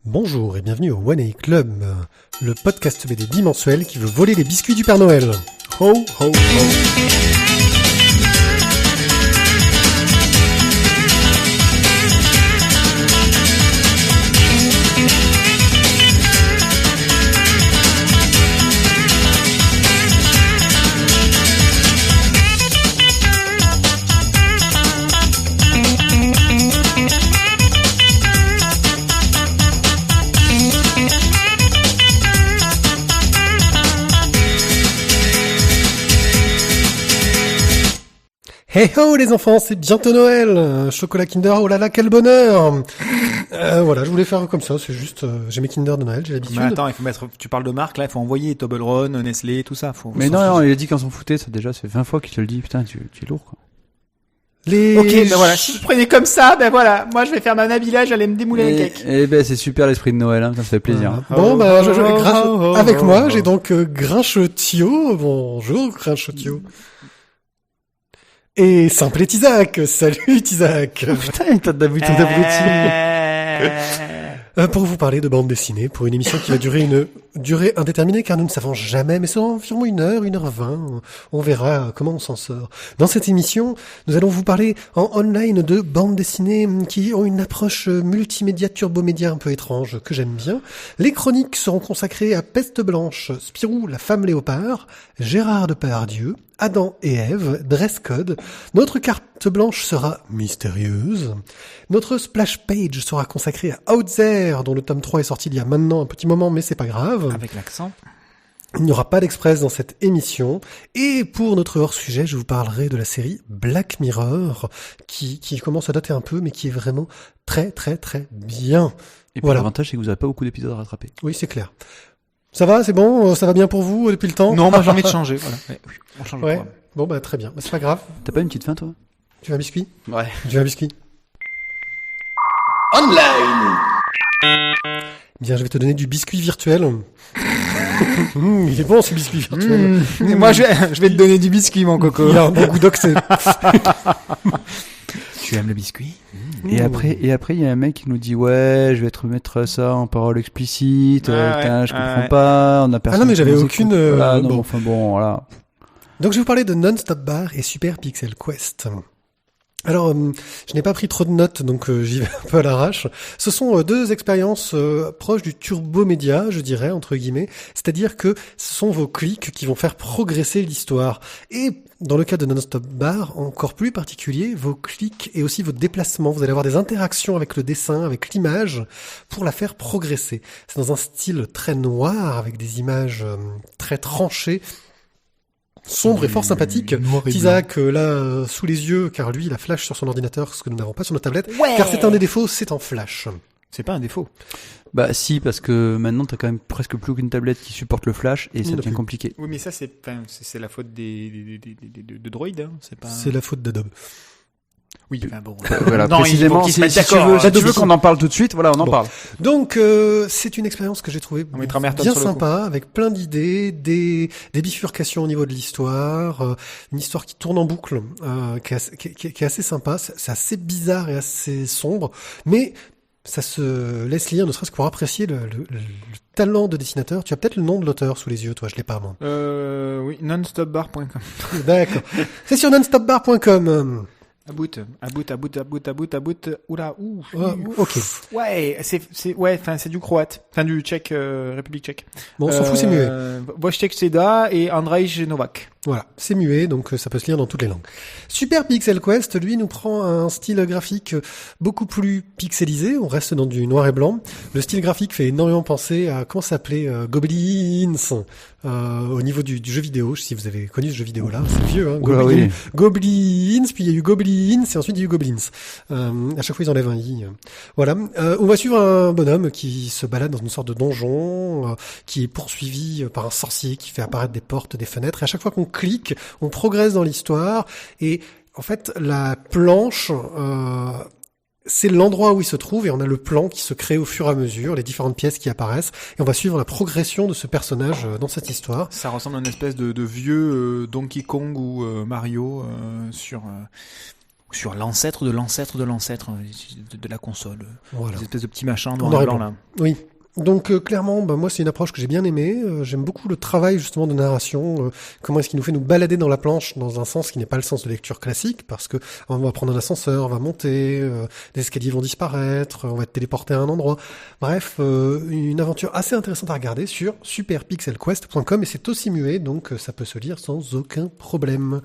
Bonjour et bienvenue au One A Club, le podcast BD bimensuel qui veut voler les biscuits du Père Noël. Ho, ho, ho. Hey ho les enfants, c'est bientôt Noël. Chocolat Kinder, oh là là, quel bonheur. Voilà, je voulais faire comme ça, c'est juste, j'ai mes Kinder de Noël, j'ai l'habitude. Mais attends, il faut mettre, tu parles de marque, là, il faut envoyer Toblerone, Nestlé, tout ça. Mais non, il a dit qu'on s'en foutait, ça déjà, c'est 20 fois qu'il te le dit, putain, tu es lourd, quoi. Ok, ben voilà, si vous prenez comme ça, ben voilà, moi je vais faire ma Nabila, j'allais me démouler les cakes. Eh ben, c'est super l'esprit de Noël, hein, ça fait plaisir. Bon, bah, avec moi, j'ai donc Grinchotio. Bonjour, Grinchotio. Et Simplet Isaac. Salut, Isaac. Putain, t'as vu tout abruti. Pour vous parler de bande dessinée, pour une émission qui va durer une durée indéterminée, car nous ne savons jamais, mais c'est environ 1h20. On verra comment on s'en sort. Dans cette émission, nous allons vous parler en online de bandes dessinées qui ont une approche multimédia, turbomédia un peu étrange, que j'aime bien. Les chroniques seront consacrées à Peste Blanche, Spirou, la femme léopard, Gérard Depardieu, Adam et Ève, Dress Code. Notre carte blanche sera mystérieuse. Notre splash page sera consacrée à Out There, dont le tome 3 est sorti il y a maintenant un petit moment, mais c'est pas grave. Avec l'accent. Il n'y aura pas d'express dans cette émission. Et pour notre hors-sujet, je vous parlerai de la série Black Mirror, qui commence à dater un peu, mais qui est vraiment très très très bien. Et puis l'avantage, c'est que vous n'avez pas beaucoup d'épisodes à rattraper. Oui, c'est clair. Ça va, c'est bon? Ça va bien pour vous depuis le temps? Non, moi j'ai envie de changer, voilà. Ouais, on change ouais. Bon, bah très bien. Bah, c'est pas grave. T'as pas une petite faim, toi? Tu veux un biscuit? Ouais. Tu veux un biscuit? Online. Bien, je vais te donner du biscuit virtuel. Il est bon ce biscuit virtuel. Moi je vais te donner du biscuit, mon coco. Il a un bon goût d'oxy. Tu aimes le biscuit? Et après, il y a un mec qui nous dit, ouais, je vais te remettre ça en parole explicite, je comprends pas, on a personne. Ah non, mais j'avais aucune, voilà, non, bon. enfin bon, voilà. Donc, je vais vous parler de Non-Stop Bar et Super Pixel Quest. Alors, je n'ai pas pris trop de notes, donc j'y vais un peu à l'arrache. Ce sont deux expériences proches du turbomédia, je dirais, entre guillemets. C'est-à-dire que ce sont vos clics qui vont faire progresser l'histoire. Et dans le cas de Non-Stop Bar, encore plus particulier, vos clics et aussi vos déplacements. Vous allez avoir des interactions avec le dessin, avec l'image, pour la faire progresser. C'est dans un style très noir, avec des images très tranchées, sombre et fort sympathique. Isaac là sous les yeux, car lui il a Flash sur son ordinateur, ce que nous n'avons pas sur nos tablettes. Ouais. Car c'est un des défauts, c'est en Flash. C'est pas un défaut. Bah si, parce que maintenant t'as quand même presque plus qu'une tablette qui supporte le Flash et ça devient compliqué. Oui, mais ça c'est la faute de Droid, hein. C'est la faute d'Adobe. Oui, enfin bon. Voilà, non, précisément, si tu veux qu'on en parle tout de suite, voilà, on en parle. Donc, c'est une expérience que j'ai trouvée bien sympa, avec plein d'idées, des bifurcations au niveau de l'histoire, une histoire qui tourne en boucle, qui est assez sympa, c'est assez bizarre et assez sombre, mais ça se laisse lire, ne serait-ce que pour apprécier le talent de dessinateur. Tu as peut-être le nom de l'auteur sous les yeux, toi, je l'ai pas, moi. Oui, nonstopbar.com. D'accord. C'est sur nonstopbar.com. About. Oula, ouf. Ok. Ouais, c'est du croate. Enfin, du tchèque, République tchèque. Bon, on s'en fout, c'est muet. Wojciech Seda et Andrzej Novak. Voilà, c'est muet, donc ça peut se lire dans toutes les langues. Super Pixel Quest, lui, nous prend un style graphique beaucoup plus pixelisé. On reste dans du noir et blanc. Le style graphique fait énormément penser à, comment ça s'appelait, Goblins, au niveau du jeu vidéo. Si vous avez connu ce jeu vidéo-là, c'est vieux, hein. Goblins, puis il y a eu Goblins, et ensuite il y a eu Goblins. À chaque fois, ils enlèvent un i. Voilà. On va suivre un bonhomme qui se balade dans une sorte de donjon, qui est poursuivi par un sorcier qui fait apparaître des portes, des fenêtres, et à chaque fois qu'on clique, on progresse dans l'histoire, et en fait, la planche, c'est l'endroit où il se trouve, et on a le plan qui se crée au fur et à mesure, les différentes pièces qui apparaissent, et on va suivre la progression de ce personnage dans cette histoire. Ça ressemble à une espèce de vieux Donkey Kong ou Mario sur sur l'ancêtre de l'ancêtre de l'ancêtre de la console. Voilà. Des espèces de petits machins noir et blanc là. Oui. Donc clairement, moi c'est une approche que j'ai bien aimée. J'aime beaucoup le travail justement de narration. Comment est-ce qu'il nous fait nous balader dans la planche dans un sens qui n'est pas le sens de lecture classique, parce que on va prendre un ascenseur, on va monter, des escaliers vont disparaître, on va être téléporté à un endroit. Bref, une aventure assez intéressante à regarder sur superpixelquest.com, et c'est aussi muet, donc ça peut se lire sans aucun problème.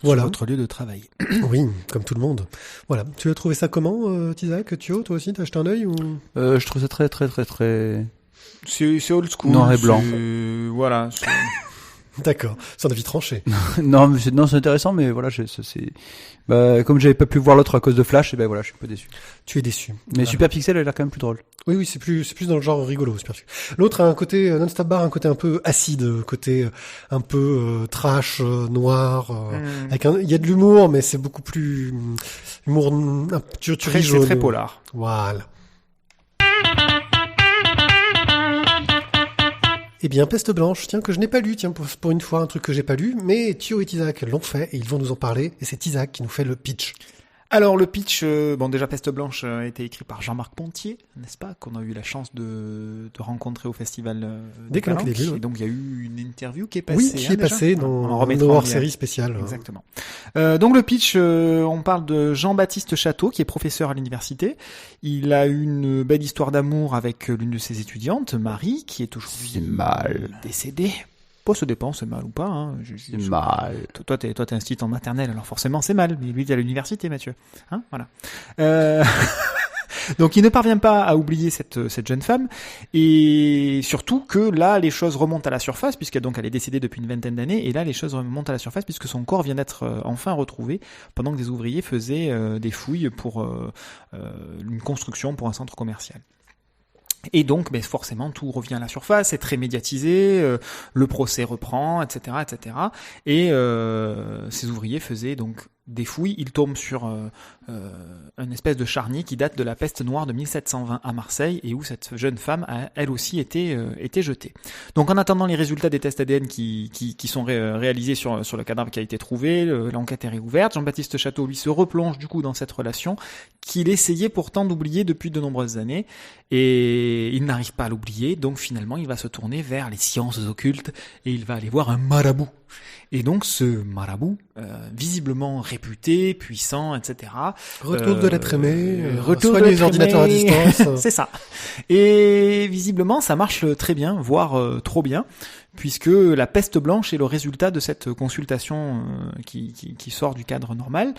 Voilà. Sur votre lieu de travail. Oui, comme tout le monde. Voilà. Tu as trouvé ça comment, Tizak, Thio, toi aussi, t'as acheté un œil ou... Je trouve ça très C'est old school. Noir et blanc. Voilà. D'accord. C'est un avis tranché. non, c'est intéressant, mais voilà, comme j'avais pas pu voir l'autre à cause de Flash, et ben voilà, je suis un peu déçu. Tu es déçu. Mais voilà. Super Pixel a l'air quand même plus drôle. Oui, c'est plus dans le genre rigolo, Super Pixel. L'autre a un côté non-stop bar, un côté un peu acide, côté un peu trash, noir. Il y a de l'humour, mais c'est beaucoup plus humour. Tu c'est très polar. Voilà. Eh bien, Peste Blanche, tiens, que je n'ai pas lu, tiens, pour une fois, un truc que j'ai pas lu, mais Thio et Tizak l'ont fait, et ils vont nous en parler, et c'est Tizak qui nous fait le pitch. Alors le pitch, déjà Peste Blanche a été écrit par Jean-Marc Pontier, n'est-ce pas, qu'on a eu la chance de rencontrer au festival des Calanques. Et donc il y a eu une interview qui est passée. Oui, qui est passée dans nos hors-série spéciale. Exactement. Donc le pitch, on parle de Jean-Baptiste Château, qui est professeur à l'université. Il a une belle histoire d'amour avec l'une de ses étudiantes, Marie, qui est aujourd'hui décédée. Pas se dépend, c'est mal ou pas. Hein. C'est mal. Toi, t'es institut en maternelle, alors forcément c'est mal. Mais lui, t'es à l'université, Mathieu. Hein, voilà. Donc, il ne parvient pas à oublier cette jeune femme, et surtout que là, les choses remontent à la surface, puisqu'elle est décédée depuis une vingtaine d'années, et là, les choses remontent à la surface puisque son corps vient d'être enfin retrouvé pendant que des ouvriers faisaient des fouilles pour une construction pour un centre commercial. Et donc, forcément, tout revient à la surface, c'est très médiatisé, le procès reprend, etc., etc. Et ces ouvriers faisaient donc des fouilles. Ils tombent sur une espèce de charnier qui date de la peste noire de 1720 à Marseille, et où cette jeune femme a elle aussi été jetée. Donc, en attendant les résultats des tests ADN qui sont réalisés sur le cadavre qui a été trouvé, l'enquête est réouverte. Jean-Baptiste Château, lui, se replonge du coup dans cette relation qu'il essayait pourtant d'oublier depuis de nombreuses années, et il n'arrive pas à l'oublier. Donc finalement, il va se tourner vers les sciences occultes et il va aller voir un marabout. Et donc ce marabout, visiblement réputé, puissant, etc. Retour de l'être aimé, retour soigne les ordinateurs à distance. C'est ça. Et visiblement, ça marche très bien, voire trop bien, puisque la peste blanche est le résultat de cette consultation qui sort du cadre normal.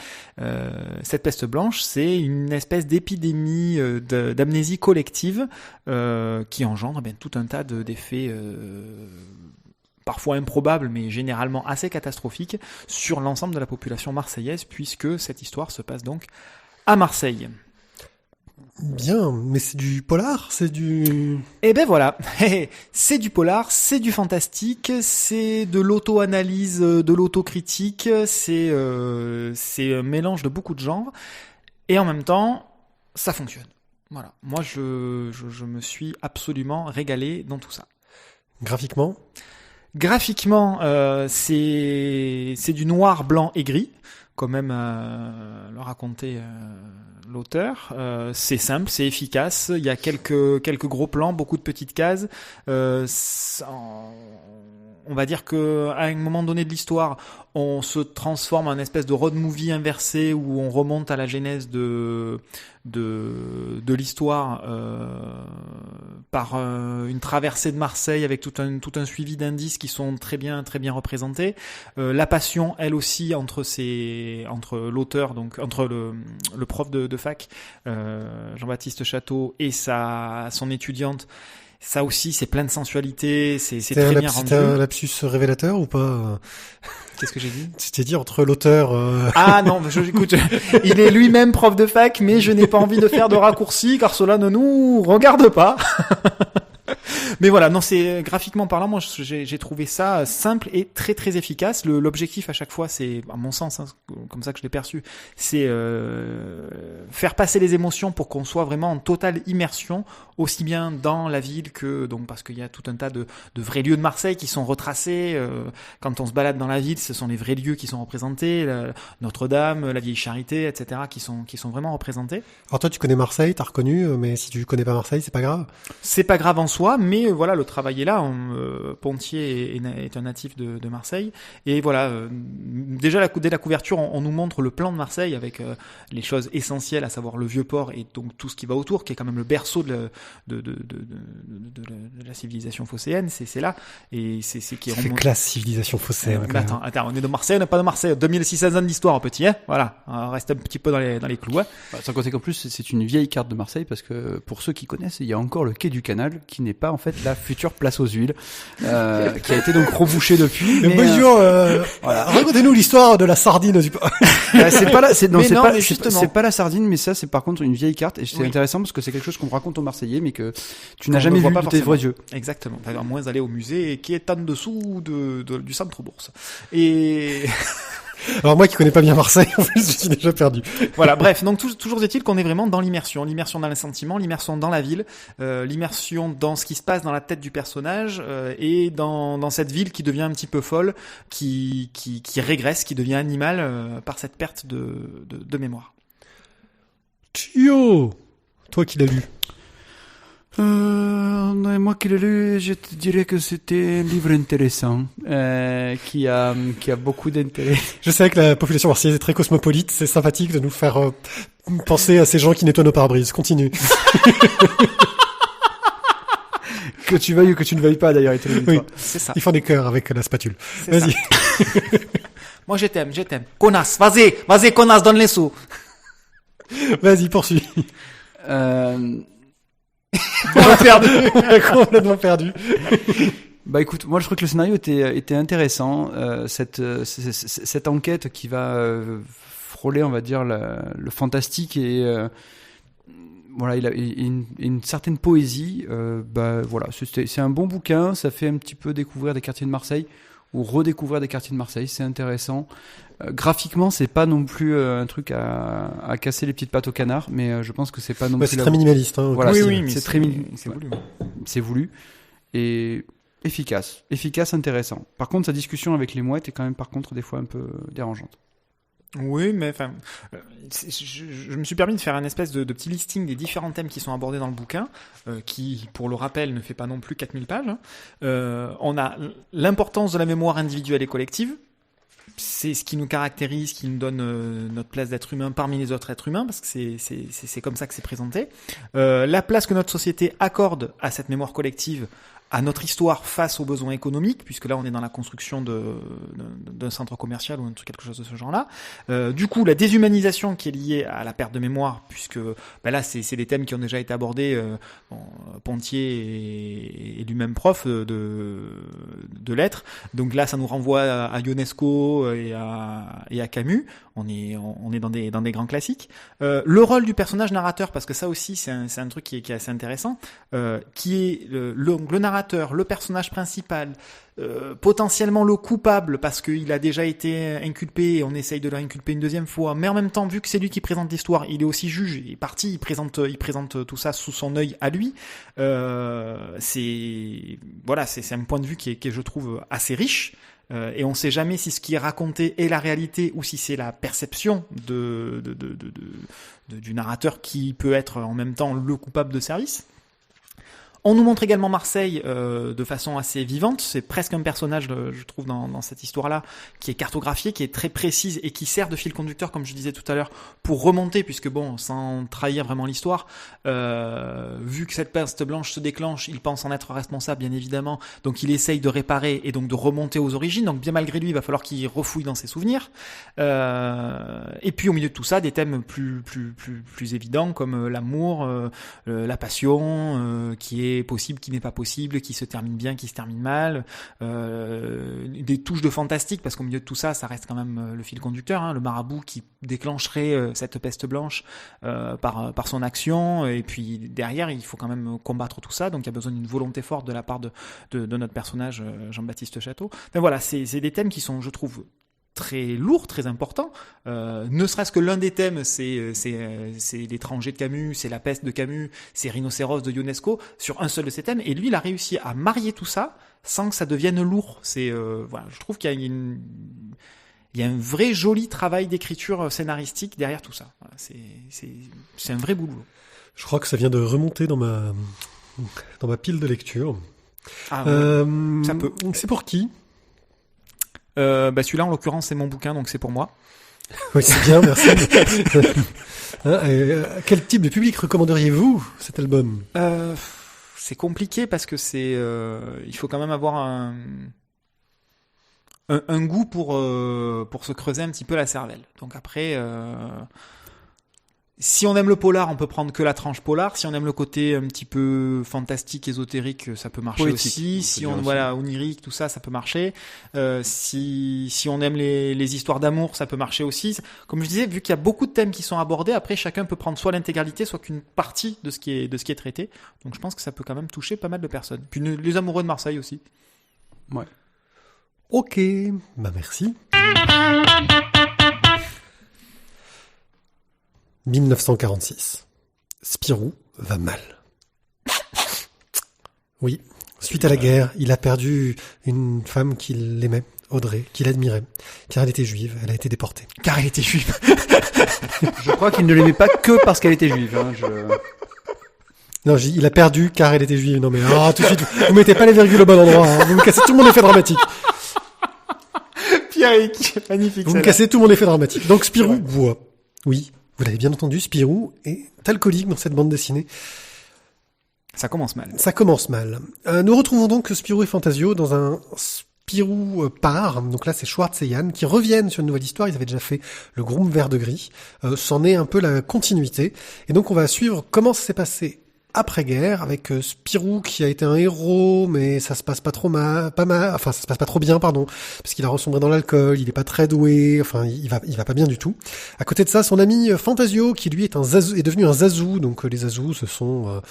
Cette peste blanche, c'est une espèce d'épidémie d'amnésie collective qui engendre tout un tas d'effets parfois improbables, mais généralement assez catastrophiques sur l'ensemble de la population marseillaise, puisque cette histoire se passe donc à Marseille. Bien, mais c'est du polar, c'est du... Eh ben voilà, c'est du polar, c'est du fantastique, c'est de l'auto-analyse, de l'autocritique, c'est un mélange de beaucoup de genres, et en même temps, ça fonctionne. Voilà, moi je me suis absolument régalé dans tout ça. Graphiquement, c'est du noir, blanc et gris, quand même le racontait l'auteur. C'est simple, c'est efficace. Il y a quelques gros plans, beaucoup de petites cases. On va dire que à un moment donné de l'histoire, on se transforme en une espèce de road movie inversé où on remonte à la genèse de l'histoire par une traversée de Marseille avec tout un suivi d'indices qui sont très bien représentés. La passion, elle aussi, entre l'auteur, donc entre le prof de fac, Jean-Baptiste Château, et son étudiante. Ça aussi, c'est plein de sensualité, c'est très bien rendu. C'était un lapsus révélateur ou pas? Qu'est-ce que j'ai dit? Tu t'es dit entre l'auteur... Ah non, écoute, il est lui-même prof de fac, mais je n'ai pas envie de faire de raccourcis, car cela ne nous regarde pas. Mais voilà, non, c'est graphiquement parlant, moi j'ai trouvé ça simple et très très efficace. L'objectif à chaque fois, c'est, à mon sens, hein, comme ça que je l'ai perçu, c'est faire passer les émotions pour qu'on soit vraiment en totale immersion, aussi bien dans la ville que donc parce qu'il y a tout un tas de vrais lieux de Marseille qui sont retracés. Quand on se balade dans la ville, ce sont les vrais lieux qui sont représentés, Notre-Dame, la Vieille Charité, etc., qui sont vraiment représentés. Alors toi, tu connais Marseille, t'as reconnu, mais si tu connais pas Marseille, c'est pas grave. C'est pas grave en soi, mais voilà, le travail est là. Pontier est un natif de Marseille, et voilà, déjà dès la couverture, on nous montre le plan de Marseille avec les choses essentielles, à savoir le vieux port et donc tout ce qui va autour, qui est quand même le berceau de la civilisation phocéenne. C'est là, et c'est qui est remonté. Classe civilisation phocéenne. Attends, on est de Marseille, on n'est pas de Marseille. 2600 ans d'histoire, petit, hein. Voilà, on reste un petit peu dans les clous. Hein. Sans compter qu'en plus, c'est une vieille carte de Marseille, parce que pour ceux qui connaissent, il y a encore le quai du Canal, qui n'est pas en fait la future place aux Huiles, qui a été donc rebouché depuis. Mais bonjour, voilà. Racontez-nous l'histoire de la sardine du port. C'est pas la sardine, mais ça, c'est par contre une vieille carte, et c'est intéressant parce que c'est quelque chose qu'on raconte aux Marseillais, mais que tu n'as jamais vu de tes vrais yeux. Exactement. À moins d'aller au musée qui est en dessous du centre bourse. Et alors moi qui connais pas bien Marseille, en fait, je suis déjà perdu. Voilà, bref, donc toujours est-il qu'on est vraiment dans l'immersion dans les sentiments, l'immersion dans la ville, l'immersion dans ce qui se passe dans la tête du personnage, et dans cette ville qui devient un petit peu folle, qui régresse, qui devient animale par cette perte de mémoire. Thio, toi qui l'as lu. Moi qui l'ai lu, je te dirais que c'était un livre intéressant, qui a beaucoup d'intérêt. Je sais que la population marseillaise est très cosmopolite, c'est sympathique de nous faire penser à ces gens qui nettoient nos pare-brises. Continue. Que tu veuilles ou que tu ne veuilles pas, d'ailleurs, oui, c'est ça. Ils font des cœurs avec la spatule. Vas-y. Moi, je t'aime. Connasse, vas-y, connasse, donne les sous. Vas-y, poursuis. On a perdu. On a complètement perdu. Bah écoute, moi je trouve que le scénario était intéressant. Cette enquête qui va frôler, on va dire, le fantastique, et voilà, il a une certaine poésie. Bah voilà, c'est un bon bouquin. Ça fait un petit peu découvrir des quartiers de Marseille, ou redécouvrir des quartiers de Marseille. C'est intéressant. Graphiquement, c'est pas non plus un truc à casser les petites pattes au canard, mais je pense que c'est pas non plus. C'est très minimaliste. Hein, voilà, oui, c'est très c'est voulu. C'est voulu et efficace, intéressant. Par contre, sa discussion avec les mouettes est quand même, par contre, des fois un peu dérangeante. Oui, mais enfin, je me suis permis de faire un espèce de petit listing des différents thèmes qui sont abordés dans le bouquin, qui, pour le rappel, ne fait pas non plus 4000 pages. On a l'importance de la mémoire individuelle et collective. C'est ce qui nous caractérise, qui nous donne notre place d'être humain parmi les autres êtres humains, parce que c'est comme ça que c'est présenté. La place que notre société accorde à cette mémoire collective, à notre histoire face aux besoins économiques, puisque là on est dans la construction d'un centre commercial ou quelque chose de ce genre-là. Du coup, la déshumanisation qui est liée à la perte de mémoire, puisque là c'est des thèmes qui ont déjà été abordés. Pontier est lui-même prof de lettres, donc là ça nous renvoie à Ionesco et à Camus. On est dans des grands classiques. Le rôle du personnage narrateur, parce que ça aussi c'est un truc qui est assez intéressant, qui est le narrateur, le personnage principal, potentiellement le coupable parce qu'il a déjà été inculpé et on essaye de le réinculper une deuxième fois, mais en même temps, vu que c'est lui qui présente l'histoire, il est aussi juge, il est parti, il présente tout ça sous son œil à lui. C'est un point de vue qui est je trouve assez riche. Et on ne sait jamais si ce qui est raconté est la réalité ou si c'est la perception du narrateur qui peut être en même temps le coupable de service. On nous montre également Marseille de façon assez vivante. C'est presque un personnage, je trouve, dans cette histoire-là, qui est cartographié, qui est très précise et qui sert de fil conducteur, comme je disais tout à l'heure, pour remonter, puisque bon, sans trahir vraiment l'histoire, vu que cette peste blanche se déclenche, il pense en être responsable, bien évidemment, donc il essaye de réparer et donc de remonter aux origines. Donc bien malgré lui, il va falloir qu'il refouille dans ses souvenirs. Et puis au milieu de tout ça, des thèmes plus évidents comme l'amour, la passion, qui est est possible, qui n'est pas possible, qui se termine bien, qui se termine mal, des touches de fantastique, parce qu'au milieu de tout ça, ça reste quand même le fil conducteur, hein, le marabout qui déclencherait cette peste blanche par son action, et puis derrière, il faut quand même combattre tout ça, donc il y a besoin d'une volonté forte de la part de notre personnage Jean-Baptiste Château. Donc voilà, c'est des thèmes qui sont, je trouve, très lourd, très important. Ne serait-ce que l'un des thèmes, c'est l'étranger de Camus, c'est la peste de Camus, c'est Rhinocéros de Ionesco, sur un seul de ces thèmes. Et lui, il a réussi à marier tout ça sans que ça devienne lourd. Voilà, je trouve qu'il y a un vrai joli travail d'écriture scénaristique derrière tout ça. Voilà, c'est un vrai boulot. Je crois que ça vient de remonter dans ma pile de lecture. Ah, ouais, ça peut. C'est pour qui? Celui-là, en l'occurrence, c'est mon bouquin, donc c'est pour moi. Oui, c'est bien, merci. Quel type de public recommanderiez-vous cet album? C'est compliqué parce que il faut quand même avoir un goût pour se creuser un petit peu la cervelle. Donc après, si on aime le polar, on peut prendre que la tranche polar. Si on aime le côté un petit peu fantastique, ésotérique, ça peut marcher poétique, aussi. Si on voilà, onirique, tout ça, ça peut marcher. Si on aime les histoires d'amour, ça peut marcher aussi. Comme je disais, vu qu'il y a beaucoup de thèmes qui sont abordés, après chacun peut prendre soit l'intégralité, soit qu'une partie de ce qui est traité. Donc je pense que ça peut quand même toucher pas mal de personnes. Puis les amoureux de Marseille aussi. Ouais. Ok, merci. 1946. Spirou va mal. Oui, suite à la guerre, il a perdu une femme qu'il aimait, Audrey, qu'il admirait, car elle était juive, elle a été déportée. Car elle était juive. Je crois qu'il ne l'aimait pas que parce qu'elle était juive. Hein, Non, il a perdu car elle était juive. Non mais tout de suite, vous mettez pas les virgules au bon endroit. Hein. Vous me cassez tout mon effet dramatique. Pierrick, magnifique. Vous me cassez tout mon effet dramatique. Donc Spirou boit. Oui, vous l'avez bien entendu, Spirou est alcoolique dans cette bande dessinée. Ça commence mal. Ça commence mal. Nous retrouvons donc Spirou et Fantasio dans un Spirou part. Donc là, c'est Schwartz et Yann qui reviennent sur une nouvelle histoire. Ils avaient déjà fait le Groom vert de gris. C'en est un peu la continuité. Et donc, on va suivre comment ça s'est passé après-guerre avec Spirou qui a été un héros, mais ça se passe pas trop ça se passe pas trop bien, pardon, parce qu'il a ressombré dans l'alcool, il est pas très doué, enfin, il va pas bien du tout. À côté de ça, son ami Fantasio, qui lui est devenu un Zazou. Donc les Zazous, ce sont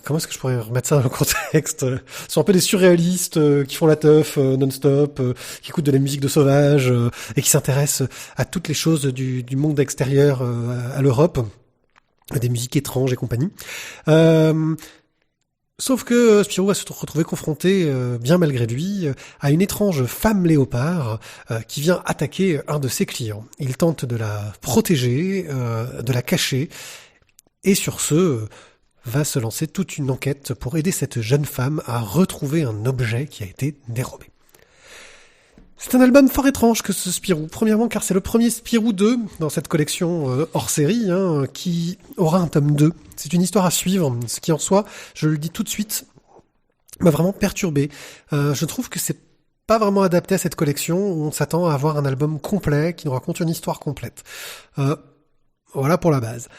comment est-ce que je pourrais remettre ça dans le contexte? Ce sont un peu des surréalistes qui font la teuf non-stop, qui écoutent de la musique de sauvage et qui s'intéressent à toutes les choses du monde extérieur à l'Europe, des musiques étranges et compagnie. Sauf que Spirou va se retrouver confronté, bien malgré lui, à une étrange femme léopard qui vient attaquer un de ses clients. Il tente de la protéger, de la cacher, et sur ce va se lancer toute une enquête pour aider cette jeune femme à retrouver un objet qui a été dérobé. C'est un album fort étrange que ce Spirou. Premièrement, car c'est le premier Spirou 2 dans cette collection hors série, qui aura un tome 2. C'est une histoire à suivre, ce qui en soi, je le dis tout de suite, m'a vraiment perturbé. Je trouve que c'est pas vraiment adapté à cette collection où on s'attend à avoir un album complet qui nous raconte une histoire complète. Voilà pour la base.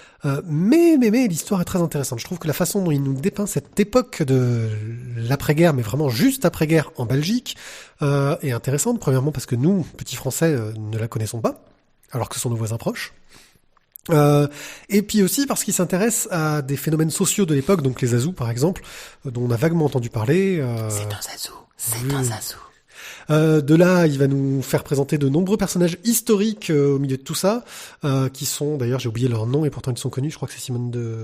Mais l'histoire est très intéressante. Je trouve que la façon dont il nous dépeint cette époque de l'après-guerre, mais vraiment juste après-guerre en Belgique, est intéressante. Premièrement parce que nous, petits Français, ne la connaissons pas, alors que ce sont nos voisins proches. Et puis aussi parce qu'il s'intéresse à des phénomènes sociaux de l'époque, donc les Zazous par exemple, dont on a vaguement entendu parler. C'est un Zazou, c'est un Zazou. De là, il va nous faire présenter de nombreux personnages historiques au milieu de tout ça, qui sont, d'ailleurs, j'ai oublié leur nom et pourtant ils sont connus. Je crois que c'est Simone de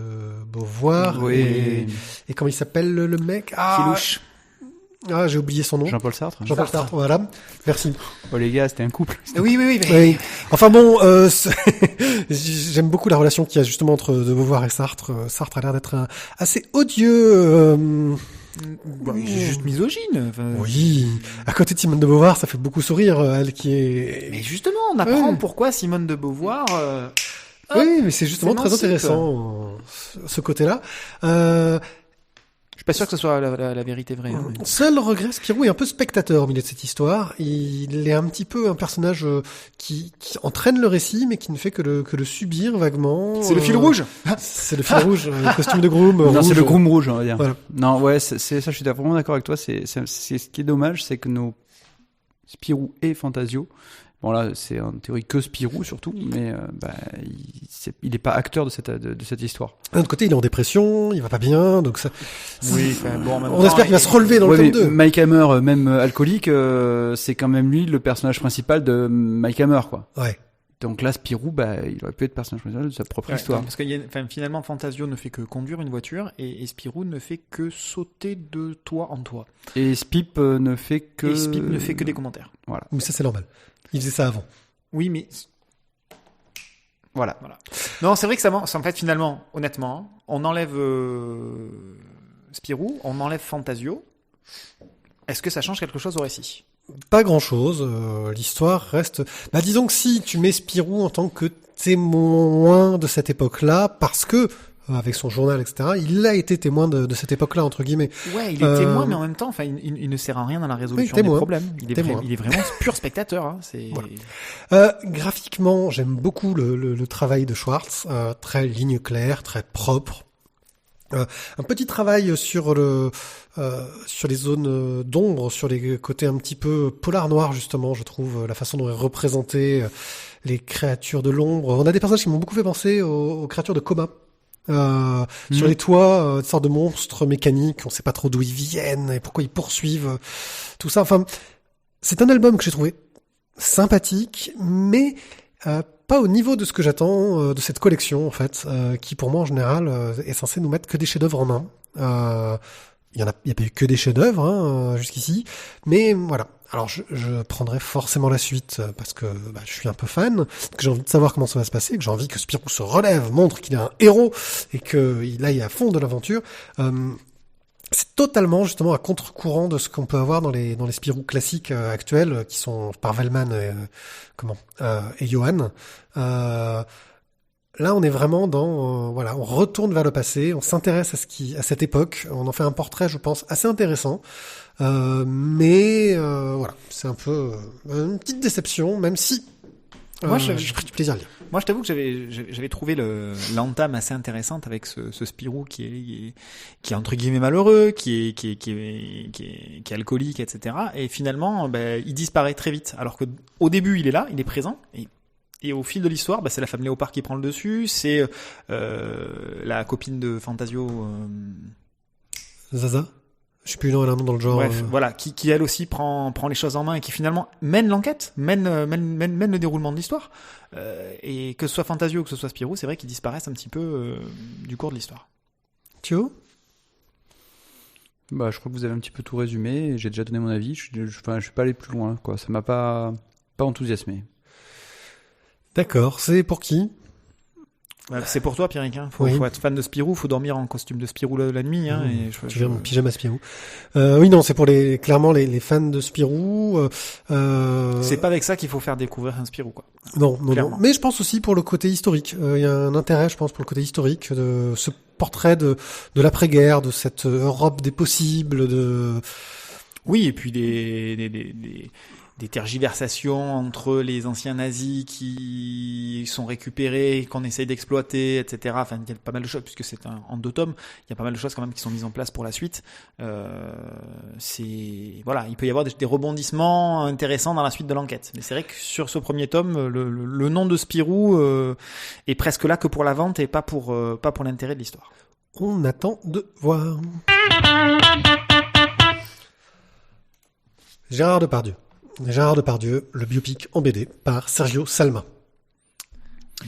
Beauvoir. Oui. Et comment il s'appelle le mec? Filouche. J'ai oublié son nom. Jean-Paul Sartre. Jean-Paul Sartre, voilà. Merci. Oh les gars, c'était un couple. Oui. Enfin bon, j'aime beaucoup la relation qu'il y a justement entre de Beauvoir et Sartre. Sartre a l'air d'être assez odieux. Il est juste misogyne. Enfin... Oui. À côté de Simone de Beauvoir, ça fait beaucoup sourire, elle qui est... Mais justement, on apprend pourquoi Simone de Beauvoir... Oui, mais c'est justement très intéressant, ce côté-là. pas sûr que ce soit la vérité vraie. Hein, mais... Seul regret, Spirou est un peu spectateur au milieu de cette histoire. Il est un petit peu un personnage qui entraîne le récit, mais qui ne fait que le subir vaguement. C'est le fil rouge. C'est le fil rouge, le costume de groom. Non, rouge. c'est le groom rouge, on va dire. Voilà. Non, ouais, c'est ça, je suis vraiment d'accord avec toi. C'est ce qui est dommage, c'est que nos Spirou et Fantasio, bon là, c'est en théorie que Spirou surtout, mais il est pas acteur de cette histoire. D'un autre côté, il est en dépression, il va pas bien, donc ça. Oui, bon, on espère qu'il va se relever dans le tome 2. Mike Hammer, même alcoolique, c'est quand même lui le personnage principal de Mike Hammer, quoi. Ouais. Donc là, Spirou, il aurait pu être personnage principal de sa propre histoire. Parce que finalement, Fantasio ne fait que conduire une voiture et Spirou ne fait que sauter de toit en toit. Et Spip ne fait que... Et Spip ne fait que des commentaires. Voilà. Mais ça, c'est normal. Il faisait ça avant. Oui, mais... Voilà. Non, c'est vrai que en fait, finalement, honnêtement, on enlève Spirou, on enlève Fantasio. Est-ce que ça change quelque chose au récit ? Pas grand-chose. L'histoire reste... disons que si tu mets Spirou en tant que témoin de cette époque-là, parce que, avec son journal, etc., il a été témoin de cette époque-là, entre guillemets. Ouais, il est témoin, mais en même temps, il ne sert à rien dans la résolution des problèmes. Il est vraiment pur spectateur. Hein. Voilà. Graphiquement, j'aime beaucoup le travail de Schwartz. Très ligne claire, très propre. Un petit travail sur les zones d'ombre, sur les côtés un petit peu polar noir justement, je trouve, la façon dont est représentée les créatures de l'ombre. On a des personnages qui m'ont beaucoup fait penser aux créatures de Coma. Sur les toits, une sorte de monstres mécaniques, on sait pas trop d'où ils viennent et pourquoi ils poursuivent tout ça. Enfin, c'est un album que j'ai trouvé sympathique, mais pas au niveau de ce que j'attends de cette collection en fait, qui pour moi en général est censée nous mettre que des chefs-d'œuvre en main. Il y a pas eu que des chefs-d'œuvre jusqu'ici, mais voilà. Alors je prendrai forcément la suite parce que je suis un peu fan, que j'ai envie de savoir comment ça va se passer, que j'ai envie que Spirou se relève, montre qu'il est un héros et qu'il aille à fond de l'aventure. C'est totalement justement à contre-courant de ce qu'on peut avoir dans les Spirou classiques actuels qui sont par Velman et Johan. Là, on est vraiment dans on retourne vers le passé, on s'intéresse à cette époque, on en fait un portrait, je pense, assez intéressant. Mais c'est un peu une petite déception, même si j'ai pris du plaisir à lire. Moi, je t'avoue que j'avais trouvé l'entame assez intéressante avec ce Spirou qui est entre guillemets malheureux, qui est alcoolique, etc. Et finalement, il disparaît très vite. Alors que au début, il est là, il est présent. Et au fil de l'histoire, c'est la femme Léopard qui prend le dessus, c'est la copine de Fantasio. Zaza. Je sais plus le nom dans le genre. Bref, voilà, qui elle aussi prend les choses en main et qui finalement mène l'enquête, mène le déroulement de l'histoire. Et que ce soit Fantasio ou que ce soit Spirou, c'est vrai qu'ils disparaissent un petit peu du cours de l'histoire. Thio ? Je crois que vous avez un petit peu tout résumé. J'ai déjà donné mon avis. Je suis pas allé plus loin, quoi. Ça m'a pas enthousiasmé. D'accord. C'est pour qui ? C'est pour toi, Pierrick. Faut être fan de Spirou, faut dormir en costume de Spirou la nuit. Tu viens en pyjama Spirou. Oui, non, c'est pour clairement les fans de Spirou. C'est pas avec ça qu'il faut faire découvrir un Spirou, quoi. Non. Mais je pense aussi pour le côté historique. Il y a un intérêt, je pense, pour le côté historique de ce portrait de l'après-guerre, de cette Europe des possibles, Oui, et puis des tergiversations entre les anciens nazis qui sont récupérés, qu'on essaye d'exploiter, etc. Enfin, il y a pas mal de choses, puisque c'est en 2 tomes, il y a pas mal de choses quand même qui sont mises en place pour la suite. Il peut y avoir des rebondissements intéressants dans la suite de l'enquête. Mais c'est vrai que sur ce premier tome, le nom de Spirou est presque là que pour la vente et pas pour l'intérêt de l'histoire. On attend de voir. Gérard Depardieu, le biopic en BD par Sergio Salma.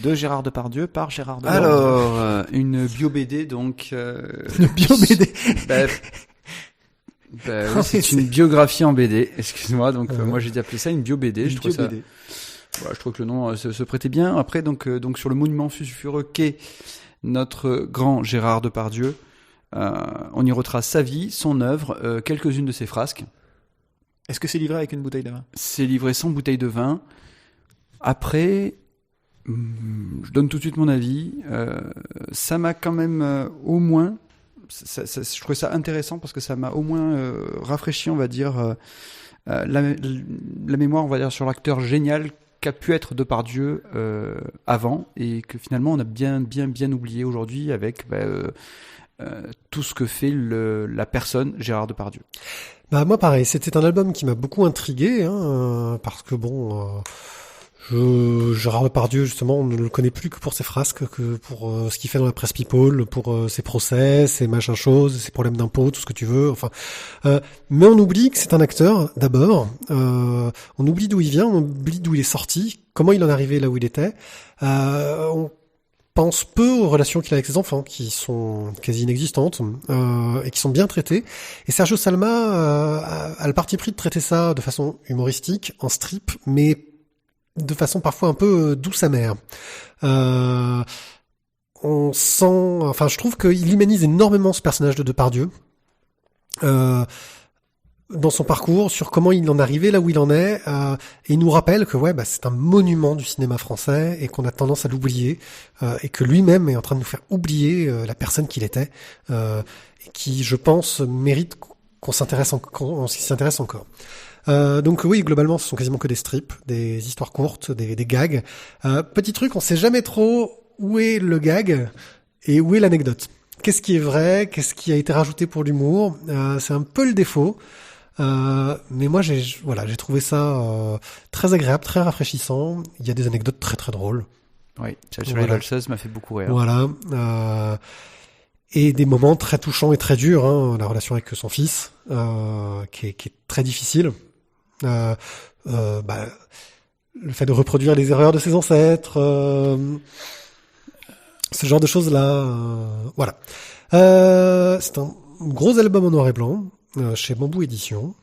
De Gérard Depardieu par Gérard Depardieu. Alors, une bio-BD, donc... Une bio-BD oui, c'est une biographie en BD, excuse-moi. Donc, moi, j'ai appelé ça une bio-BD. Je trouve que le nom se prêtait bien. Après, donc sur le monument sulfureux qu'est notre grand Gérard Depardieu, on y retrace sa vie, son œuvre, quelques-unes de ses frasques. Est-ce que c'est livré avec une bouteille de vin ? C'est livré sans bouteille de vin. Après, je donne tout de suite mon avis. Ça m'a quand même au moins je trouvais ça intéressant parce que ça m'a au moins rafraîchi, on va dire, la mémoire, on va dire, sur l'acteur génial qu'a pu être Depardieu avant, et que finalement on a bien oublié aujourd'hui avec tout ce que fait la personne Gérard Depardieu. Bah moi pareil, c'était un album qui m'a beaucoup intrigué, parce que Gérard Depardieu, justement, on ne le connaît plus que pour ses frasques, que pour ce qu'il fait dans la presse People, pour ses procès, ses machins choses, ses problèmes d'impôts, tout ce que tu veux. Enfin, mais on oublie que c'est un acteur d'abord. On oublie d'où il vient, on oublie d'où il est sorti, comment il en est arrivé là où il était. On pense peu aux relations qu'il a avec ses enfants, qui sont quasi inexistantes, et qui sont bien traitées. Et Sergio Salma a le parti pris de traiter ça de façon humoristique, en strip, mais de façon parfois un peu douce amère. On sent, enfin, je trouve qu'il humanise énormément ce personnage de Depardieu, dans son parcours, sur comment il en est arrivé là où il en est, et il nous rappelle que c'est un monument du cinéma français et qu'on a tendance à l'oublier, et que lui-même est en train de nous faire oublier la personne qu'il était, et qui, je pense, mérite qu'on s'y intéresse encore. Donc oui, globalement, ce sont quasiment que des strips, des histoires courtes, des gags. Petit truc, on sait jamais trop où est le gag et où est l'anecdote. Qu'est-ce qui est vrai, qu'est-ce qui a été rajouté pour l'humour, c'est un peu le défaut. Mais moi, j'ai trouvé ça très agréable, très rafraîchissant. Il y a des anecdotes très très drôles. Oui, celle sur les valseuses m'a fait beaucoup rire. Voilà. Et des moments très touchants et très durs, la relation avec son fils, qui est très difficile. Le fait de reproduire les erreurs de ses ancêtres, ce genre de choses là, voilà. C'est un gros album en noir et blanc, chez Bamboo Édition.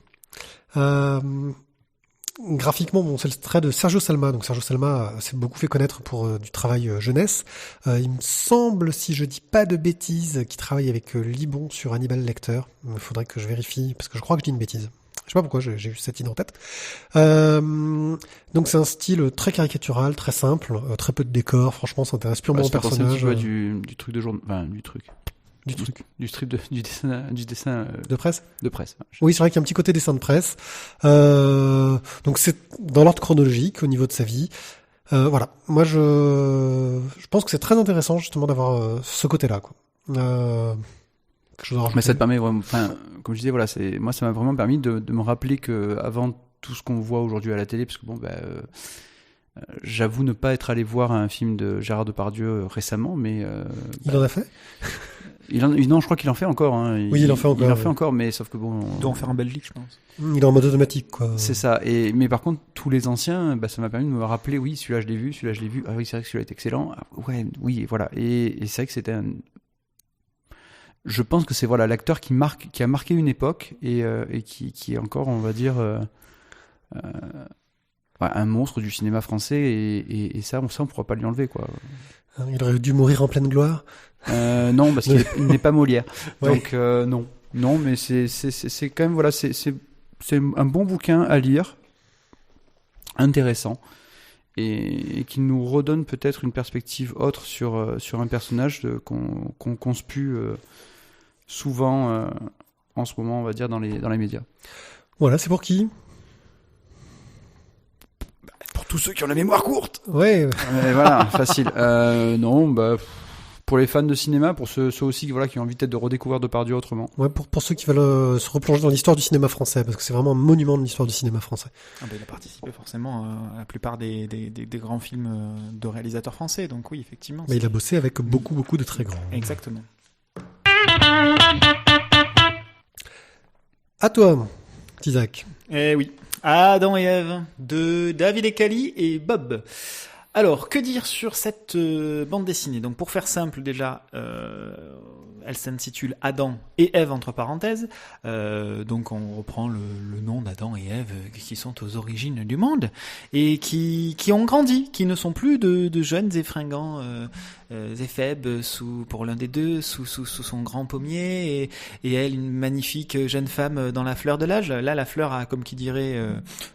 Graphiquement, c'est le trait de Sergio Salma. Donc Sergio Salma s'est beaucoup fait connaître pour du travail jeunesse. Il me semble, si je dis pas de bêtises, qu'il travaille avec Libon sur Hannibal Lecter. Il faudrait que je vérifie, parce que je crois que je dis une bêtise. Je sais pas pourquoi, j'ai eu cette idée en tête. Donc c'est un style très caricatural, très simple, très peu de décors. Franchement, ça intéresse purement au personnage. Du truc de jour, enfin, du strip du dessin de presse. De presse. Oui, c'est vrai qu'il y a un petit côté dessin de presse. Donc c'est dans l'ordre chronologique au niveau de sa vie. Voilà. Moi, je pense que c'est très intéressant justement d'avoir ce côté-là, quoi. Mais ça te permet vraiment, enfin, comme je disais, voilà, moi ça m'a vraiment permis de me rappeler que avant tout ce qu'on voit aujourd'hui à la télé, parce que j'avoue ne pas être allé voir un film de Gérard Depardieu récemment, mais il en a fait. Non, je crois qu'il en fait encore. Oui, il en fait encore. Il en fait encore, mais sauf que bon. Il doit en faire en Belgique, je pense. Il est en mode automatique, quoi. C'est ça. Mais par contre, tous les anciens, ça m'a permis de me rappeler, oui, celui-là je l'ai vu. Ah oui, c'est vrai que celui-là est excellent. Ah, ouais, oui, voilà. Et c'est vrai que c'était je pense que c'est l'acteur qui a marqué une époque et qui est encore, on va dire, un monstre du cinéma français et ça on pourra pas lui enlever, quoi. Il aurait dû mourir en pleine gloire. Non, parce qu'il n'est pas Molière. Ouais. Donc non, mais c'est quand même c'est un bon bouquin à lire, intéressant. Et qui nous redonne peut-être une perspective autre sur un personnage qu'on conspue souvent en ce moment, on va dire, dans les médias. Voilà, c'est pour qui ? Pour tous ceux qui ont la mémoire courte. Ouais. Voilà, facile. Non, pour les fans de cinéma, pour ceux aussi qui ont envie peut-être de redécouvrir Depardieu autrement. Ouais, pour ceux qui veulent se replonger dans l'histoire du cinéma français, parce que c'est vraiment un monument de l'histoire du cinéma français. Il a participé forcément à la plupart des grands films de réalisateurs français, donc oui, effectivement. Mais il a bossé avec beaucoup de très grands. Exactement. À toi, Isaac. Eh oui. Adam et Ève de David Ecali et Bob. Alors, que dire sur cette bande dessinée ? Donc, pour faire simple, déjà, elle s'intitule Adam et Ève entre parenthèses. Donc, on reprend le nom d'Adam et Ève qui sont aux origines du monde et qui ont grandi, qui ne sont plus de jeunes et fringants éphèbes pour l'un des deux sous son grand pommier et elle une magnifique jeune femme dans la fleur de l'âge. Là, la fleur a, comme qui dirait,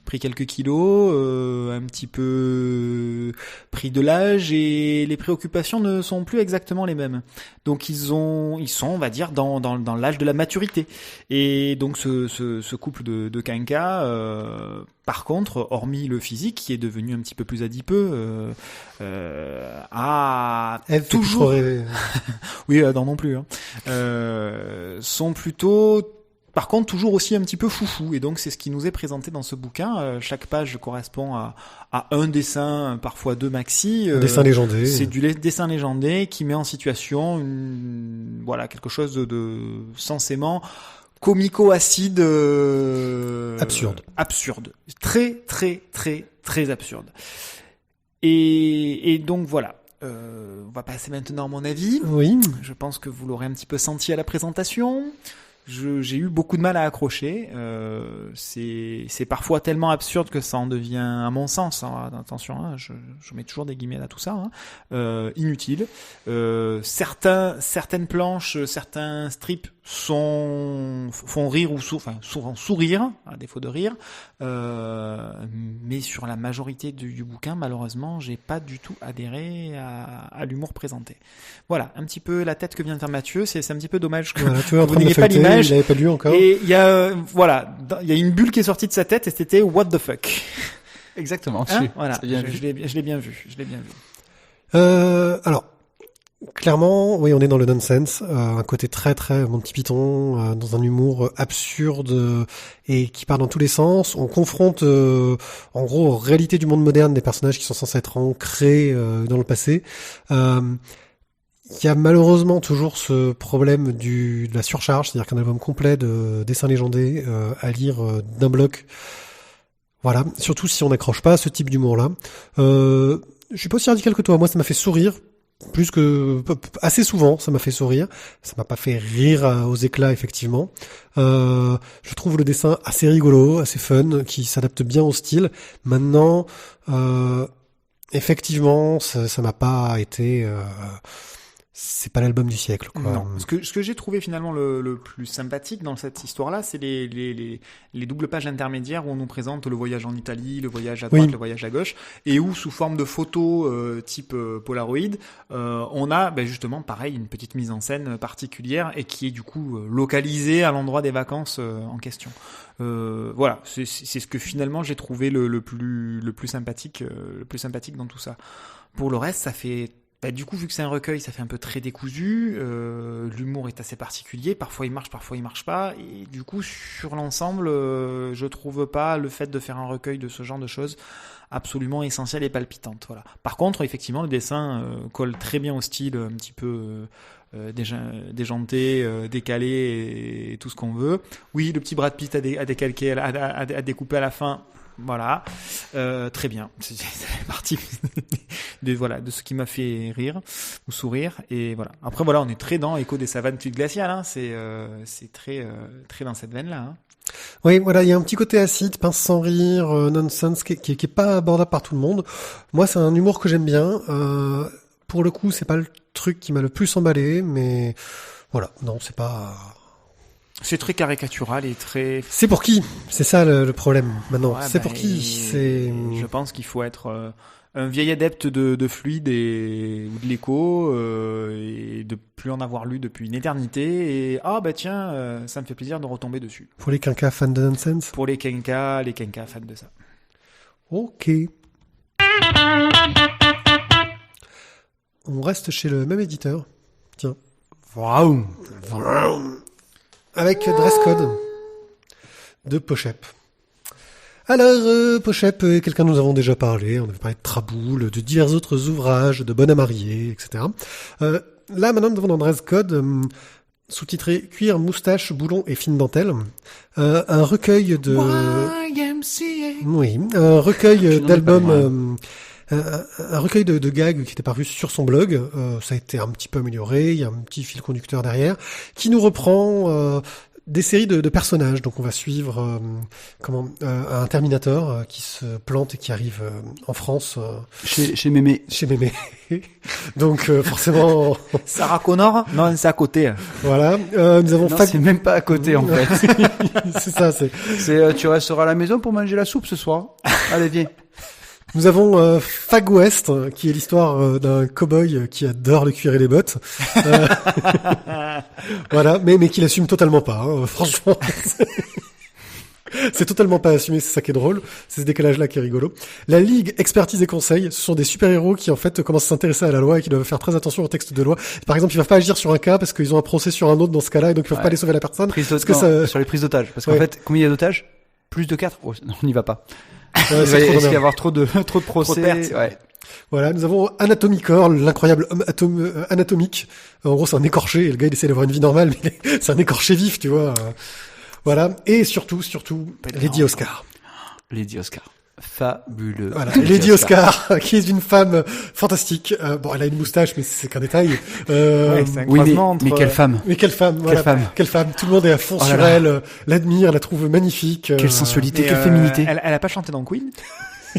pris quelques kilos, un petit peu pris de l'âge et les préoccupations ne sont plus exactement les mêmes. Donc ils sont, on va dire, dans l'âge de la maturité. Et donc ce couple de quinquas, par contre, hormis le physique qui est devenu un petit peu plus adipeux, a Ève toujours, oui, Adam non plus, hein, sont plutôt, par contre, toujours aussi un petit peu foufou. Et donc, c'est ce qui nous est présenté dans ce bouquin. Chaque page correspond à un dessin, parfois deux maxi. Un dessin légendé. C'est du dessin légendé qui met en situation voilà, quelque chose de censément comico-acide. Absurde. Très, très, très, très absurde. Et donc, voilà. On va passer maintenant à mon avis. Oui. Je pense que vous l'aurez un petit peu senti à la présentation. J'ai eu beaucoup de mal à accrocher. C'est parfois tellement absurde que ça en devient, à mon sens, hein, attention, hein, je mets toujours des guillemets à tout ça, hein, inutile. Certaines planches, certains strips font rire ou souvent sourire, à défaut de rire. Mais sur la majorité du bouquin, malheureusement, j'ai pas du tout adhéré à l'humour présenté. Voilà, un petit peu la tête que vient de faire Mathieu. C'est un petit peu dommage que vous n'ayez pas l'image. Il n'avait pas lu encore. Et il y a une bulle qui est sortie de sa tête et c'était what the fuck. Exactement. Hein, voilà, je l'ai bien vu. Alors, clairement, oui, on est dans le nonsense, un côté très très Monty Python, dans un humour absurde et qui part dans tous les sens. On confronte, en gros, aux réalités du monde moderne des personnages qui sont censés être ancrés dans le passé. Il y a malheureusement toujours ce problème de la surcharge, c'est-à-dire qu'un album complet de dessins légendés à lire d'un bloc. Voilà, surtout si on n'accroche pas à ce type d'humour-là. Je suis pas aussi radical que toi, moi ça m'a fait sourire. Assez souvent, ça m'a fait sourire. Ça m'a pas fait rire aux éclats, effectivement. Je trouve le dessin assez rigolo, assez fun, qui s'adapte bien au style. Maintenant, effectivement, ça m'a pas été... c'est pas l'album du siècle, quoi. Non. Ce que j'ai trouvé finalement le plus sympathique dans cette histoire-là, c'est les doubles pages intermédiaires où on nous présente le voyage en Italie, le voyage à droite, le voyage à gauche, et où sous forme de photos type Polaroid, on a justement pareil une petite mise en scène particulière et qui est du coup localisée à l'endroit des vacances en question. Voilà, c'est ce que finalement j'ai trouvé le plus sympathique dans tout ça. Pour le reste, ça fait du coup, vu que c'est un recueil, ça fait un peu très décousu. L'humour est assez particulier. Parfois, il marche pas. Et du coup, sur l'ensemble, je trouve pas le fait de faire un recueil de ce genre de choses absolument essentielle et palpitante. Voilà. Par contre, effectivement, le dessin colle très bien au style un petit peu déjanté, décalé et tout ce qu'on veut. Oui, le petit Brad Pitt a décalqué, a découpé à la fin. Voilà, très bien. C'est parti de ce qui m'a fait rire ou sourire. Et voilà. Après voilà, on est très dans Écho des savanes fluides glaciales. Hein. C'est très dans cette veine là. Hein. Oui, voilà, il y a un petit côté acide, pince sans rire, nonsense, qui est pas abordable par tout le monde. Moi, c'est un humour que j'aime bien. Pour le coup, c'est pas le truc qui m'a le plus emballé, mais voilà, non, c'est pas. C'est très caricatural et très... C'est pour qui ? C'est ça le problème maintenant. Ouais, c'est pour qui ? Je pense qu'il faut être un vieil adepte de fluide ou de l'écho et de plus en avoir lu depuis une éternité. Et tiens, ça me fait plaisir de retomber dessus. Pour les quinquas fans de nonsense ? Pour les quinquas fans de ça. Ok. On reste chez le même éditeur. Tiens. Waouh. Avec Dress Code de Pochep. Alors, Pochep est quelqu'un dont nous avons déjà parlé. On avait parlé de Traboul, de divers autres ouvrages, de Bonne à marier, etc. Là, maintenant, nous avons dans Dress Code, sous-titré Cuir, moustache, boulon et fine dentelle, un recueil de... YMCA. Oui, un recueil d'albums... un recueil de gags qui était paru sur son blog, ça a été un petit peu amélioré, il y a un petit fil conducteur derrière, qui nous reprend des séries de personnages. Donc on va suivre un Terminator qui se plante et qui arrive en France. Chez Mémé. Chez Mémé. Donc forcément... Sarah Connor ? Non, c'est à côté. Voilà. Nous avons c'est même pas à côté en fait. C'est ça, tu resteras à la maison pour manger la soupe ce soir. Allez, viens. Nous avons Fag West, qui est l'histoire d'un cow-boy qui adore le cuir et les bottes. Voilà, mais qui l'assume totalement pas. Hein, franchement, c'est totalement pas assumé. C'est ça qui est drôle. C'est ce décalage-là qui est rigolo. La Ligue Expertise et Conseil, ce sont des super-héros qui en fait commencent à s'intéresser à la loi et qui doivent faire très attention au texte de loi. Par exemple, ils peuvent pas agir sur un cas parce qu'ils ont un procès sur un autre dans ce cas-là et donc ils peuvent pas aller sauver la personne. Sur les prises d'otages. Parce qu'en fait, combien il y a d'otages? Plus de 4? Oh, on n'y va pas. Il va y avoir trop de procès. Ouais. Voilà, nous avons Anatomy Corps, l'incroyable homme anatomique. En gros, c'est un écorché, et le gars, il essaie d'avoir une vie normale, mais c'est un écorché vif, tu vois. Voilà. Et surtout, Lady Oscar. Lady Oscar. Fabuleux. Voilà. Lady Oscar, qui est une femme fantastique. Bon, elle a une moustache, mais c'est qu'un détail. C'est un croisement entre... mais quelle femme. Mais quelle femme, voilà. Quelle femme. Tout le monde est à fond sur elle, l'admire, la trouve magnifique. Quelle sensualité, quelle féminité. Elle a pas chanté dans Queen?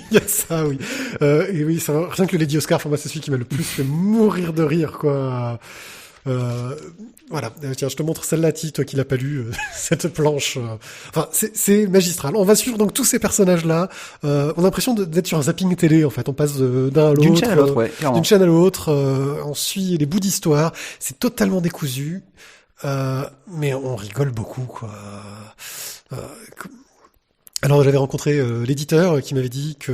Il y a ça, oui. Et oui, rien que le Lady Oscar, pour moi, c'est celui qui m'a le plus fait mourir de rire, quoi. Voilà. Tiens, je te montre celle-là, toi qui l'as pas lu, cette planche. Enfin, c'est magistral. On va suivre donc tous ces personnages-là. On a l'impression d'être sur un zapping télé, en fait. On passe d'un à l'autre. D'une chaîne à l'autre, ouais. D'une chaîne à l'autre. On suit les bouts d'histoire. C'est totalement décousu. Mais on rigole beaucoup, quoi. Alors j'avais rencontré l'éditeur qui m'avait dit que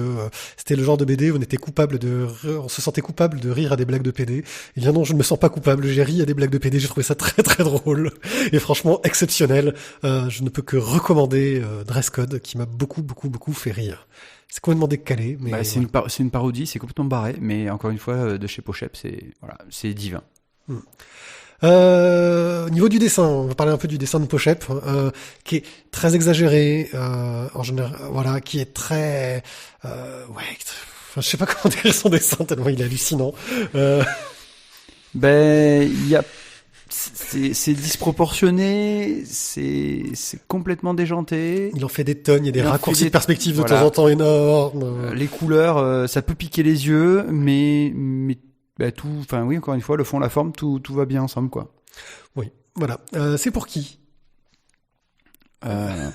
c'était le genre de BD où on se sentait coupable de rire à des blagues de PD. Et bien non, je ne me sens pas coupable, j'ai ri à des blagues de PD, j'ai trouvé ça très très drôle et franchement exceptionnel. Je ne peux que recommander Dress Code qui m'a beaucoup fait rire. C'est complètement décalé, mais c'est une parodie, c'est complètement barré, mais encore une fois de chez Pochep, c'est divin. Au niveau du dessin, on va parler un peu du dessin de Pochep, qui est très exagéré, en général, voilà, qui est très, je sais pas comment décrire son dessin tellement il est hallucinant. C'est disproportionné, c'est complètement déjanté. Il en fait des tonnes, il y a des raccourcis de perspective de temps en temps énormes. Les couleurs, ça peut piquer les yeux, mais encore une fois, le fond, la forme, tout va bien ensemble, quoi. Oui, voilà. C'est pour qui? Je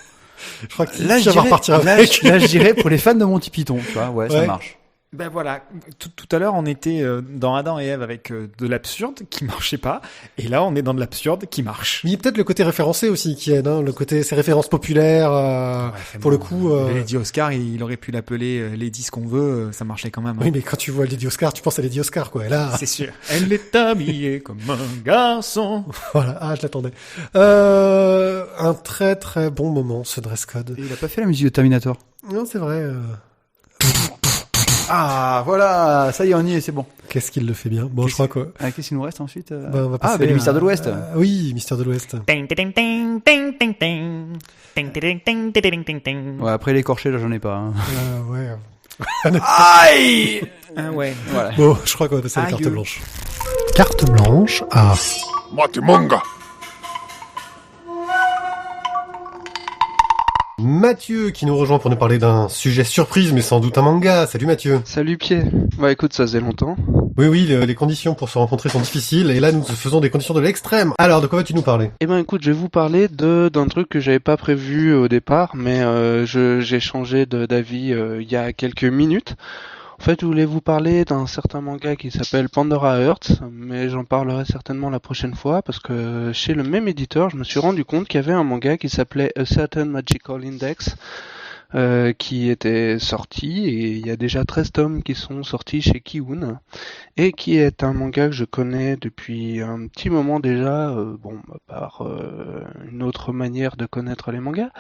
crois que là, je dirais pour les fans de Monty Python, tu vois, ouais. Ça marche. Ben voilà, tout à l'heure on était dans Adam et Ève avec de l'absurde qui marchait pas, et là on est dans de l'absurde qui marche. Mais il y a peut-être le côté référencé aussi qui aide, hein, le côté ces références populaires. Pour le coup, Lady Oscar, il aurait pu l'appeler Lady ce qu'on veut, ça marchait quand même. Hein. Oui, mais quand tu vois Lady Oscar, tu penses à Lady Oscar, quoi. Et là, c'est sûr. Elle est habillée comme un garçon. Voilà, je l'attendais. Un très très bon moment ce dress code. Et il a pas fait la musique de Terminator. Non, c'est vrai. Ah, voilà, ça y est, on y est, c'est bon. Qu'est-ce qu'il le fait bien. Bon, je crois quoi. Qu'est-ce qu'il nous reste ensuite on va passer les Mystères de l'Ouest. Oui, Mystères de l'Ouest. Ouais, après l'écorché, là, j'en ai pas. Hein. Ouais. Aïe. Ouais. Voilà. Bon, je crois qu'on va passer à la carte blanche. Carte blanche à... Matemanga. Mathieu qui nous rejoint pour nous parler d'un sujet surprise mais sans doute un manga. Salut Mathieu. Salut Pierre. Bah écoute, ça faisait longtemps. Oui, les conditions pour se rencontrer sont difficiles et là nous faisons des conditions de l'extrême. Alors de quoi vas-tu nous parler? Eh ben écoute, je vais vous parler d'un truc que j'avais pas prévu au départ, mais j'ai changé d'avis il y a quelques minutes. En fait, je voulais vous parler d'un certain manga qui s'appelle Pandora Hearts, mais j'en parlerai certainement la prochaine fois parce que chez le même éditeur, je me suis rendu compte qu'il y avait un manga qui s'appelait A Certain Magical Index qui était sorti, et il y a déjà 13 tomes qui sont sortis chez Kiun, et qui est un manga que je connais depuis un petit moment déjà, par une autre manière de connaître les mangas,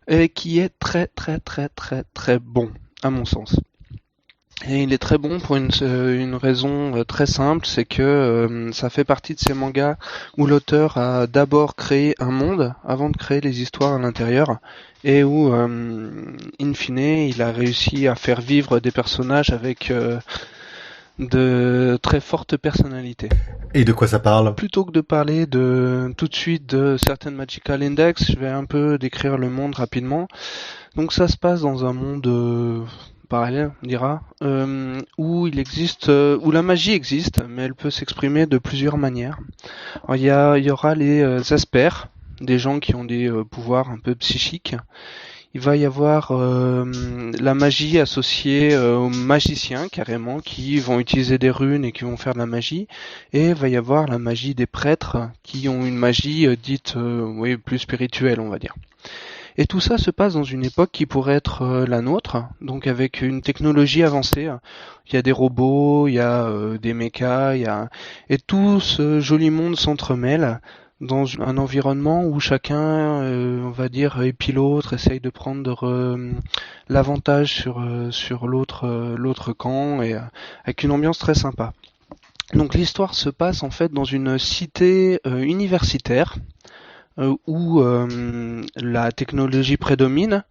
et qui est très très très très très bon à mon sens. Et il est très bon pour une raison très simple, c'est que ça fait partie de ces mangas où l'auteur a d'abord créé un monde avant de créer les histoires à l'intérieur, et où, in fine, il a réussi à faire vivre des personnages avec de très fortes personnalités. Et de quoi ça parle? Plutôt que de parler tout de suite de Certain Magical Index, je vais un peu décrire le monde rapidement. Donc ça se passe dans un monde... parallèle, on dira, où où la magie existe, mais elle peut s'exprimer de plusieurs manières. Alors, il y aura les Aspers, des gens qui ont des pouvoirs un peu psychiques. Il va y avoir la magie associée aux magiciens carrément qui vont utiliser des runes et qui vont faire de la magie, et il va y avoir la magie des prêtres qui ont une magie dite oui, plus spirituelle, on va dire. Et tout ça se passe dans une époque qui pourrait être la nôtre, donc avec une technologie avancée. Il y a des robots, il y a des mechas, et tout ce joli monde s'entremêle dans un environnement où chacun, on va dire, épie l'autre, essaye de prendre l'avantage sur l'autre camp, et avec une ambiance très sympa. Donc l'histoire se passe en fait dans une cité universitaire, où la technologie prédomine,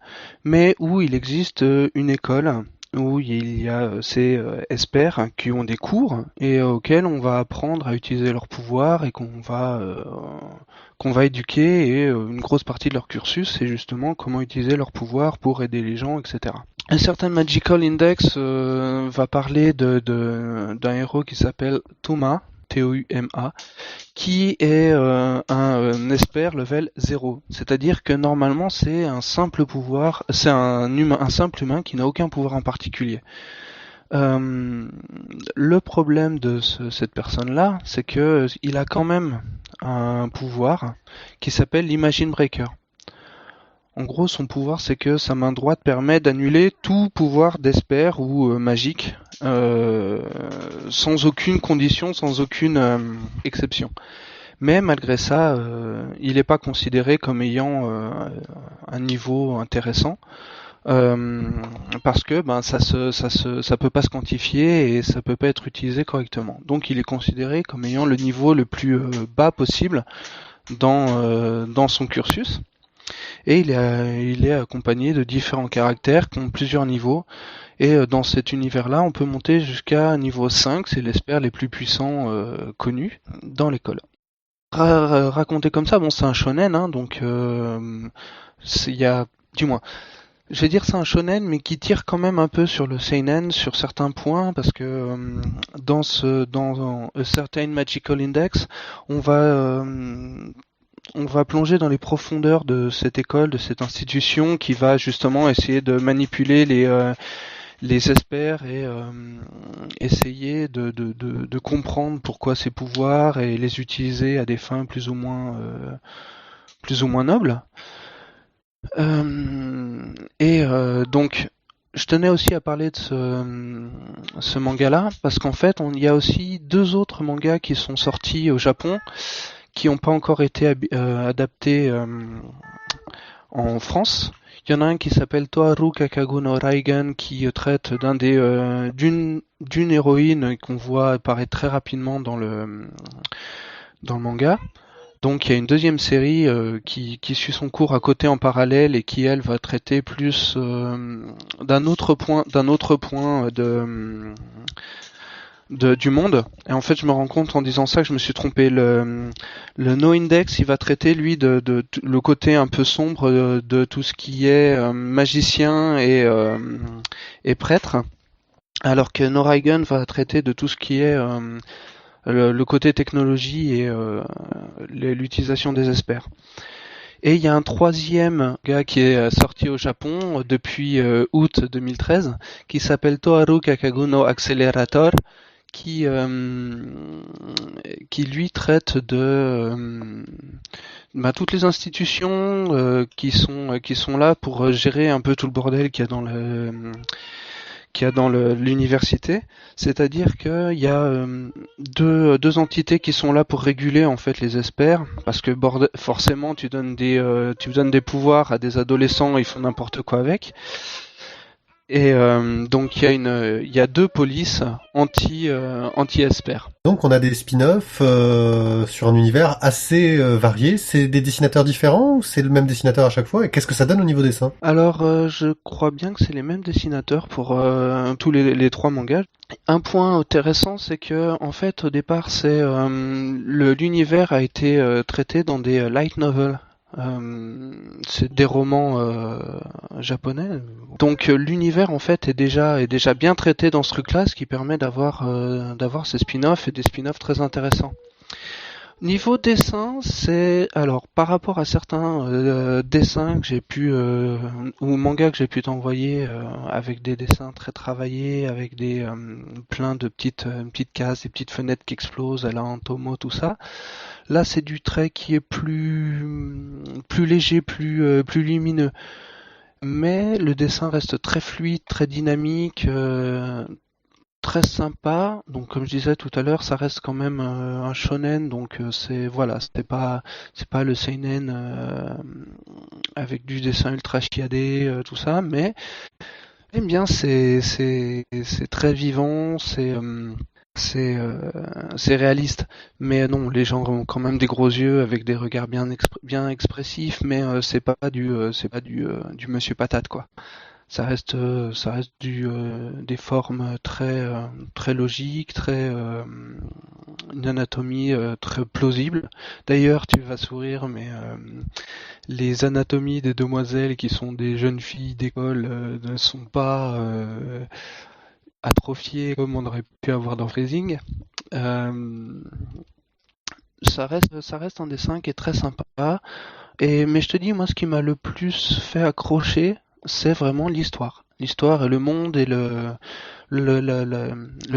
mais où il existe une école, où il y a ces experts qui ont des cours et auxquels on va apprendre à utiliser leur pouvoir et qu'on va éduquer, et une grosse partie de leur cursus, c'est justement comment utiliser leur pouvoir pour aider les gens, etc. Un certain Magical Index va parler d'un héros qui s'appelle Touma, T-O-U-M-A, qui est un expert level 0. C'est-à-dire que normalement c'est un simple pouvoir, c'est un simple humain qui n'a aucun pouvoir en particulier. Le problème de cette personne-là, c'est que il a quand même un pouvoir qui s'appelle l'Imagine Breaker. En gros, son pouvoir, c'est que sa main droite permet d'annuler tout pouvoir d'espère ou magique, sans aucune condition, sans aucune exception. Mais malgré ça, il n'est pas considéré comme ayant un niveau intéressant, parce que ça peut pas se quantifier et ça peut pas être utilisé correctement. Donc, il est considéré comme ayant le niveau le plus bas possible dans son cursus. Et il est accompagné de différents caractères qui ont plusieurs niveaux. Et dans cet univers-là, on peut monter jusqu'à niveau 5, c'est l'espère les plus puissants connus dans l'école. Raconté comme ça, bon, c'est un shonen, hein, donc il y a, du moins, je vais dire c'est un shonen, mais qui tire quand même un peu sur le seinen sur certains points, parce que dans A Certain Magical Index, on va plonger dans les profondeurs de cette école, de cette institution, qui va justement essayer de manipuler les experts et essayer de comprendre pourquoi ces pouvoirs et les utiliser à des fins plus ou moins nobles. Donc, je tenais aussi à parler de ce manga-là, parce qu'en fait, il y a aussi 2 autres mangas qui sont sortis au Japon, qui n'ont pas encore été adaptés en France. Il y en a un qui s'appelle Toharu Kakago no Raigen, qui traite d'une héroïne qu'on voit apparaître très rapidement dans le manga. Donc il y a une deuxième série qui suit son cours à côté en parallèle, et qui elle va traiter plus d'un autre point du monde. Et en fait, je me rends compte en disant ça que je me suis trompé. Le No Index, il va traiter lui de le côté un peu sombre de tout ce qui est magicien et prêtre, alors que No Raigen va traiter de tout ce qui est le côté technologie et l'utilisation des experts. Et il y a un 3e gars qui est sorti au Japon depuis août 2013, qui s'appelle Toharu Kakago no Accelerator, qui lui traite de toutes les institutions qui sont là pour gérer un peu tout le bordel qu'il y a dans l'université. C'est-à-dire qu'il y a deux entités qui sont là pour réguler en fait les experts, parce que forcément tu donnes des pouvoirs à des adolescents, ils font n'importe quoi avec. Et donc il y a 2 polices anti-experts. Donc on a des spin-offs sur un univers assez varié. C'est des dessinateurs différents ou c'est le même dessinateur à chaque fois? Et qu'est-ce que ça donne au niveau dessin? Alors je crois bien que c'est les mêmes dessinateurs pour tous les 3 mangas. Un point intéressant, c'est que en fait au départ l'univers a été traité dans des light novels. C'est des romans japonais. Donc l'univers en fait est déjà bien traité dans ce truc-là, ce qui permet d'avoir ces spin-offs et des spin-offs très intéressants. Niveau dessin, c'est alors par rapport à certains dessins que j'ai pu ou mangas que j'ai pu t'envoyer avec des dessins très travaillés, avec des plein de petites cases, des petites fenêtres qui explosent à la Antomo, tout ça. Là, c'est du trait qui est plus léger, plus lumineux. Mais le dessin reste très fluide, très dynamique, très sympa. Donc comme je disais tout à l'heure, ça reste quand même un shonen, donc c'est pas le seinen avec du dessin ultra chiadé, tout ça, mais j'aime bien, c'est très vivant, c'est réaliste. Mais non, les gens ont quand même des gros yeux avec des regards bien expressifs, mais c'est pas du Monsieur Patate, quoi. Ça reste des formes très logiques, une anatomie très plausible. D'ailleurs, tu vas sourire, mais les anatomies des demoiselles qui sont des jeunes filles d'école ne sont pas atrophiées comme on aurait pu avoir dans Freezing. Ça reste un dessin qui est très sympa. Mais je te dis, moi, ce qui m'a le plus fait accrocher, c'est vraiment l'histoire. L'histoire et le monde et le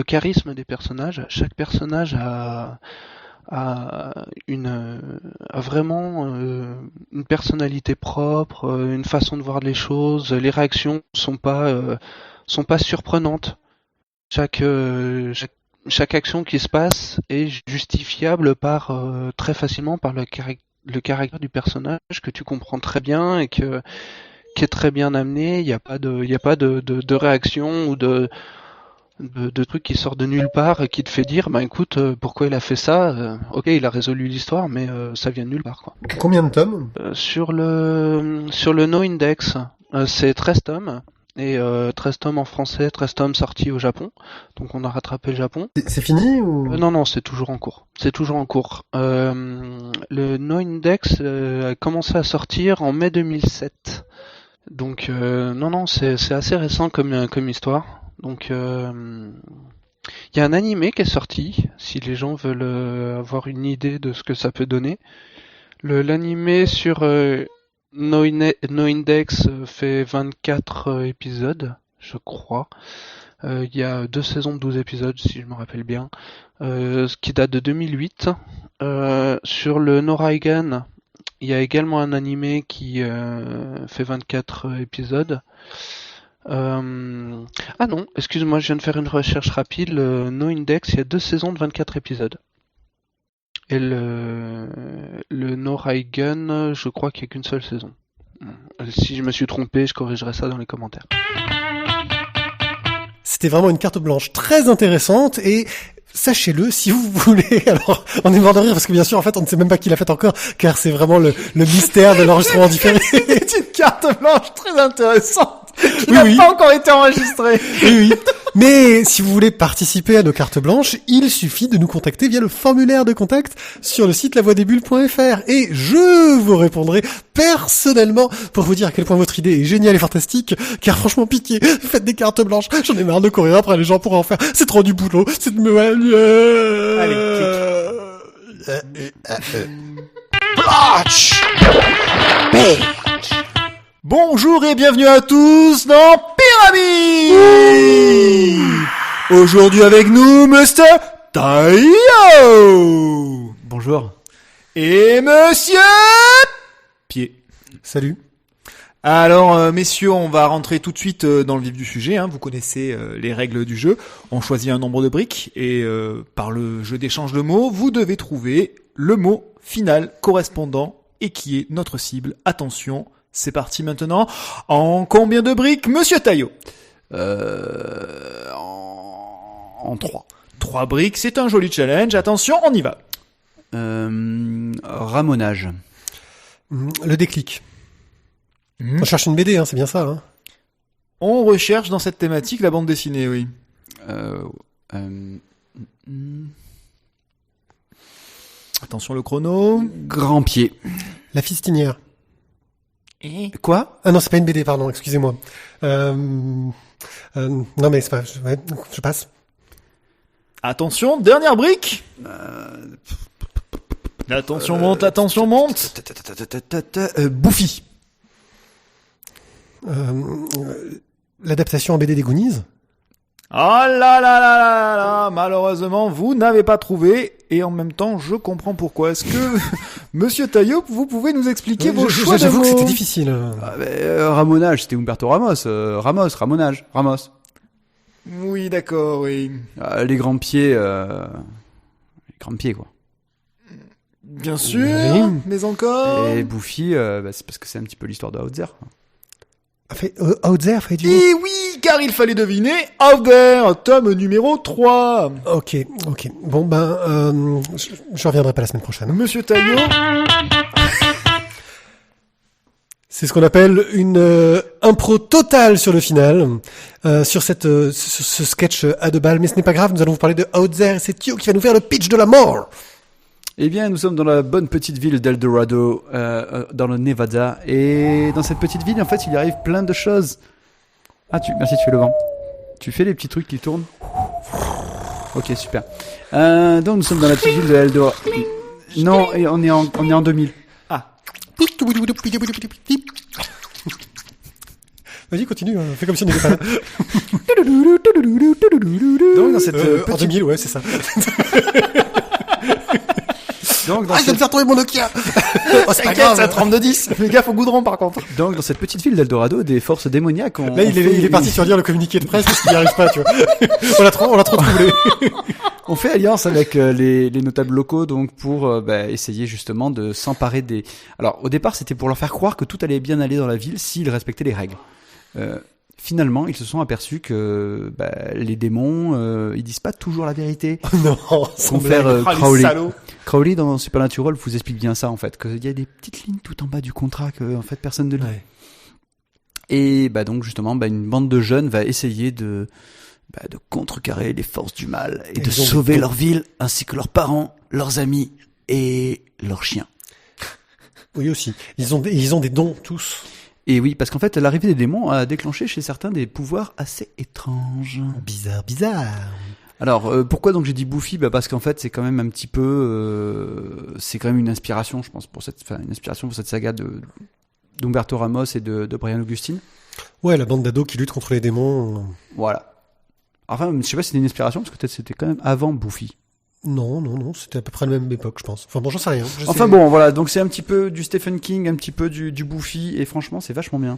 charisme des personnages. Chaque personnage a vraiment une personnalité propre, une façon de voir les choses. Les réactions sont pas surprenantes. Chaque action qui se passe est justifiable très facilement par le caractère du personnage que tu comprends très bien et qui est très bien amené. Il n'y a pas de réaction ou de trucs qui sortent de nulle part et qui te fait dire bah écoute, pourquoi il a fait ça, ok, il a résolu l'histoire, mais ça vient de nulle part, quoi. Combien de tomes? Sur le No Index, c'est 13 tomes. Et 13 tomes en français, 13 tomes sortis au Japon. Donc on a rattrapé le Japon. C'est fini ou Non, c'est toujours en cours. Le No Index a commencé à sortir en mai 2007. Donc non, c'est assez récent comme histoire. Donc il y a un animé qui est sorti, si les gens veulent avoir une idée de ce que ça peut donner. L'animé sur No Index fait 24 épisodes, je crois. Il y a 2 saisons de 12 épisodes, si je me rappelle bien, ce qui date de 2008. Sur le No Raigan, il y a également un animé qui fait 24 épisodes. Ah non, excuse-moi, je viens de faire une recherche rapide. Le No Index, il y a 2 saisons de 24 épisodes. Et le No Raigan, je crois qu'il n'y a qu'une seule saison. Si je me suis trompé, je corrigerai ça dans les commentaires. C'était vraiment une carte blanche très intéressante et sachez-le, si vous voulez, alors on est mort de rire parce que bien sûr en fait on ne sait même pas qui l'a fait encore car c'est vraiment le mystère de l'enregistrement différé. C'est une carte blanche très intéressante qui Oui, n'a oui. pas encore été enregistrée. Oui. Mais si vous voulez participer à nos cartes blanches, il suffit de nous contacter via le formulaire de contact sur le site lavoidesbulles.fr et je vous répondrai personnellement pour vous dire à quel point votre idée est géniale et fantastique, car franchement pitié, faites des cartes blanches, j'en ai marre de courir après les gens pour en faire, c'est trop du boulot, c'est de me... Bonjour et bienvenue à tous dans Pyramide. Aujourd'hui avec nous, Mr. Taio. Bonjour. Et Monsieur Pied. Salut. Alors, messieurs, on va rentrer tout de suite dans le vif du sujet. Hein. Vous connaissez les règles du jeu. On choisit un nombre de briques et par le jeu d'échange de mots, vous devez trouver le mot final correspondant et qui est notre cible. Attention, c'est parti maintenant. En combien de briques, Monsieur Taio ? En 3. 3 briques, c'est un joli challenge. Attention, on y va. Ramonage. Le déclic. On cherche une BD, hein, c'est bien ça. Hein. On recherche dans cette thématique la bande dessinée, oui. Attention le chrono. Grand pied. La fistinière. Quoi ? Ah non, c'est pas une BD, pardon, excusez-moi. Non mais c'est pas... je passe. Attention, dernière brique. La tension monte, la tension monte. Buffy. L'adaptation en BD des Goonies. Oh là là là là là, malheureusement, vous n'avez pas trouvé, et en même temps, je comprends pourquoi. Est-ce que, Monsieur Taillot, vous pouvez nous expliquer vos choix de J'avoue que mots c'était difficile. Ramonage, c'était Humberto Ramos. Ramonage. Oui, d'accord, oui. Les grands pieds, quoi. Bien sûr, Oui. mais encore. Et Buffy, c'est parce que c'est un petit peu l'histoire de Outzer. Out There, fallait deviner. Et oui, car il fallait deviner Out There, tome numéro 3. Ok. Bon, je reviendrai pas la semaine prochaine. Monsieur Taillot. C'est ce qu'on appelle une impro totale sur le final, sur ce sketch à deux balles. Mais ce n'est pas grave, nous allons vous parler de Out There, et c'est Thio qui va nous faire le pitch de la mort. Eh bien, nous sommes dans la bonne petite ville d'Eldorado, dans le Nevada. Et dans cette petite ville, en fait, il y arrive plein de choses. Merci, tu fais le vent. Tu fais les petits trucs qui tournent. Ok, super. Donc, nous sommes dans la petite ville de Eldorado. Non, et on est en 2000. Vas-y, continue, fais comme si on n'était pas là. Donc, dans cette En petite... 2000, ouais, c'est ça. Donc, dans Je viens de faire tomber mon Nokia. Oh, c'est pas grave. Ça trempe de 10. Fais gaffe au goudron, par contre. Donc, dans cette petite ville d'Eldorado, des forces démoniaques ont... Là, il est parti sur lire le communiqué de presse parce qu'il n'y arrive pas, tu vois. On l'a trop troublé. On fait alliance avec les notables locaux donc pour essayer justement de s'emparer des... Alors au départ c'était pour leur faire croire que tout allait bien aller dans la ville s'ils respectaient les règles. Finalement ils se sont aperçus que les démons ils disent pas toujours la vérité. Non, Confère les Crowley. salauds. Crowley dans Supernatural vous explique bien ça en fait, qu'il y a des petites lignes tout en bas du contrat que en fait personne ne lit. Ouais. Et donc justement une bande de jeunes va essayer de contrecarrer les forces du mal et de Ils ont sauver des- leur ville ainsi que leurs parents, leurs amis et leurs chiens. Oui, aussi. Ils ont des dons, tous. Et oui, parce qu'en fait, l'arrivée des démons a déclenché chez certains des pouvoirs assez étranges. Bizarre. Alors, pourquoi donc j'ai dit Buffy ? Parce qu'en fait, c'est quand même un petit peu... c'est quand même une inspiration, je pense, pour cette saga d'Umberto Ramos et de Brian Augustine. Ouais, la bande d'ados qui lutte contre les démons. Voilà. Enfin, je sais pas si c'était une inspiration, parce que peut-être c'était quand même avant Buffy. Non, c'était à peu près la même époque, je pense. Enfin bon, j'en sais rien. Enfin bon, voilà, donc c'est un petit peu du Stephen King, un petit peu du Buffy, et franchement, c'est vachement bien.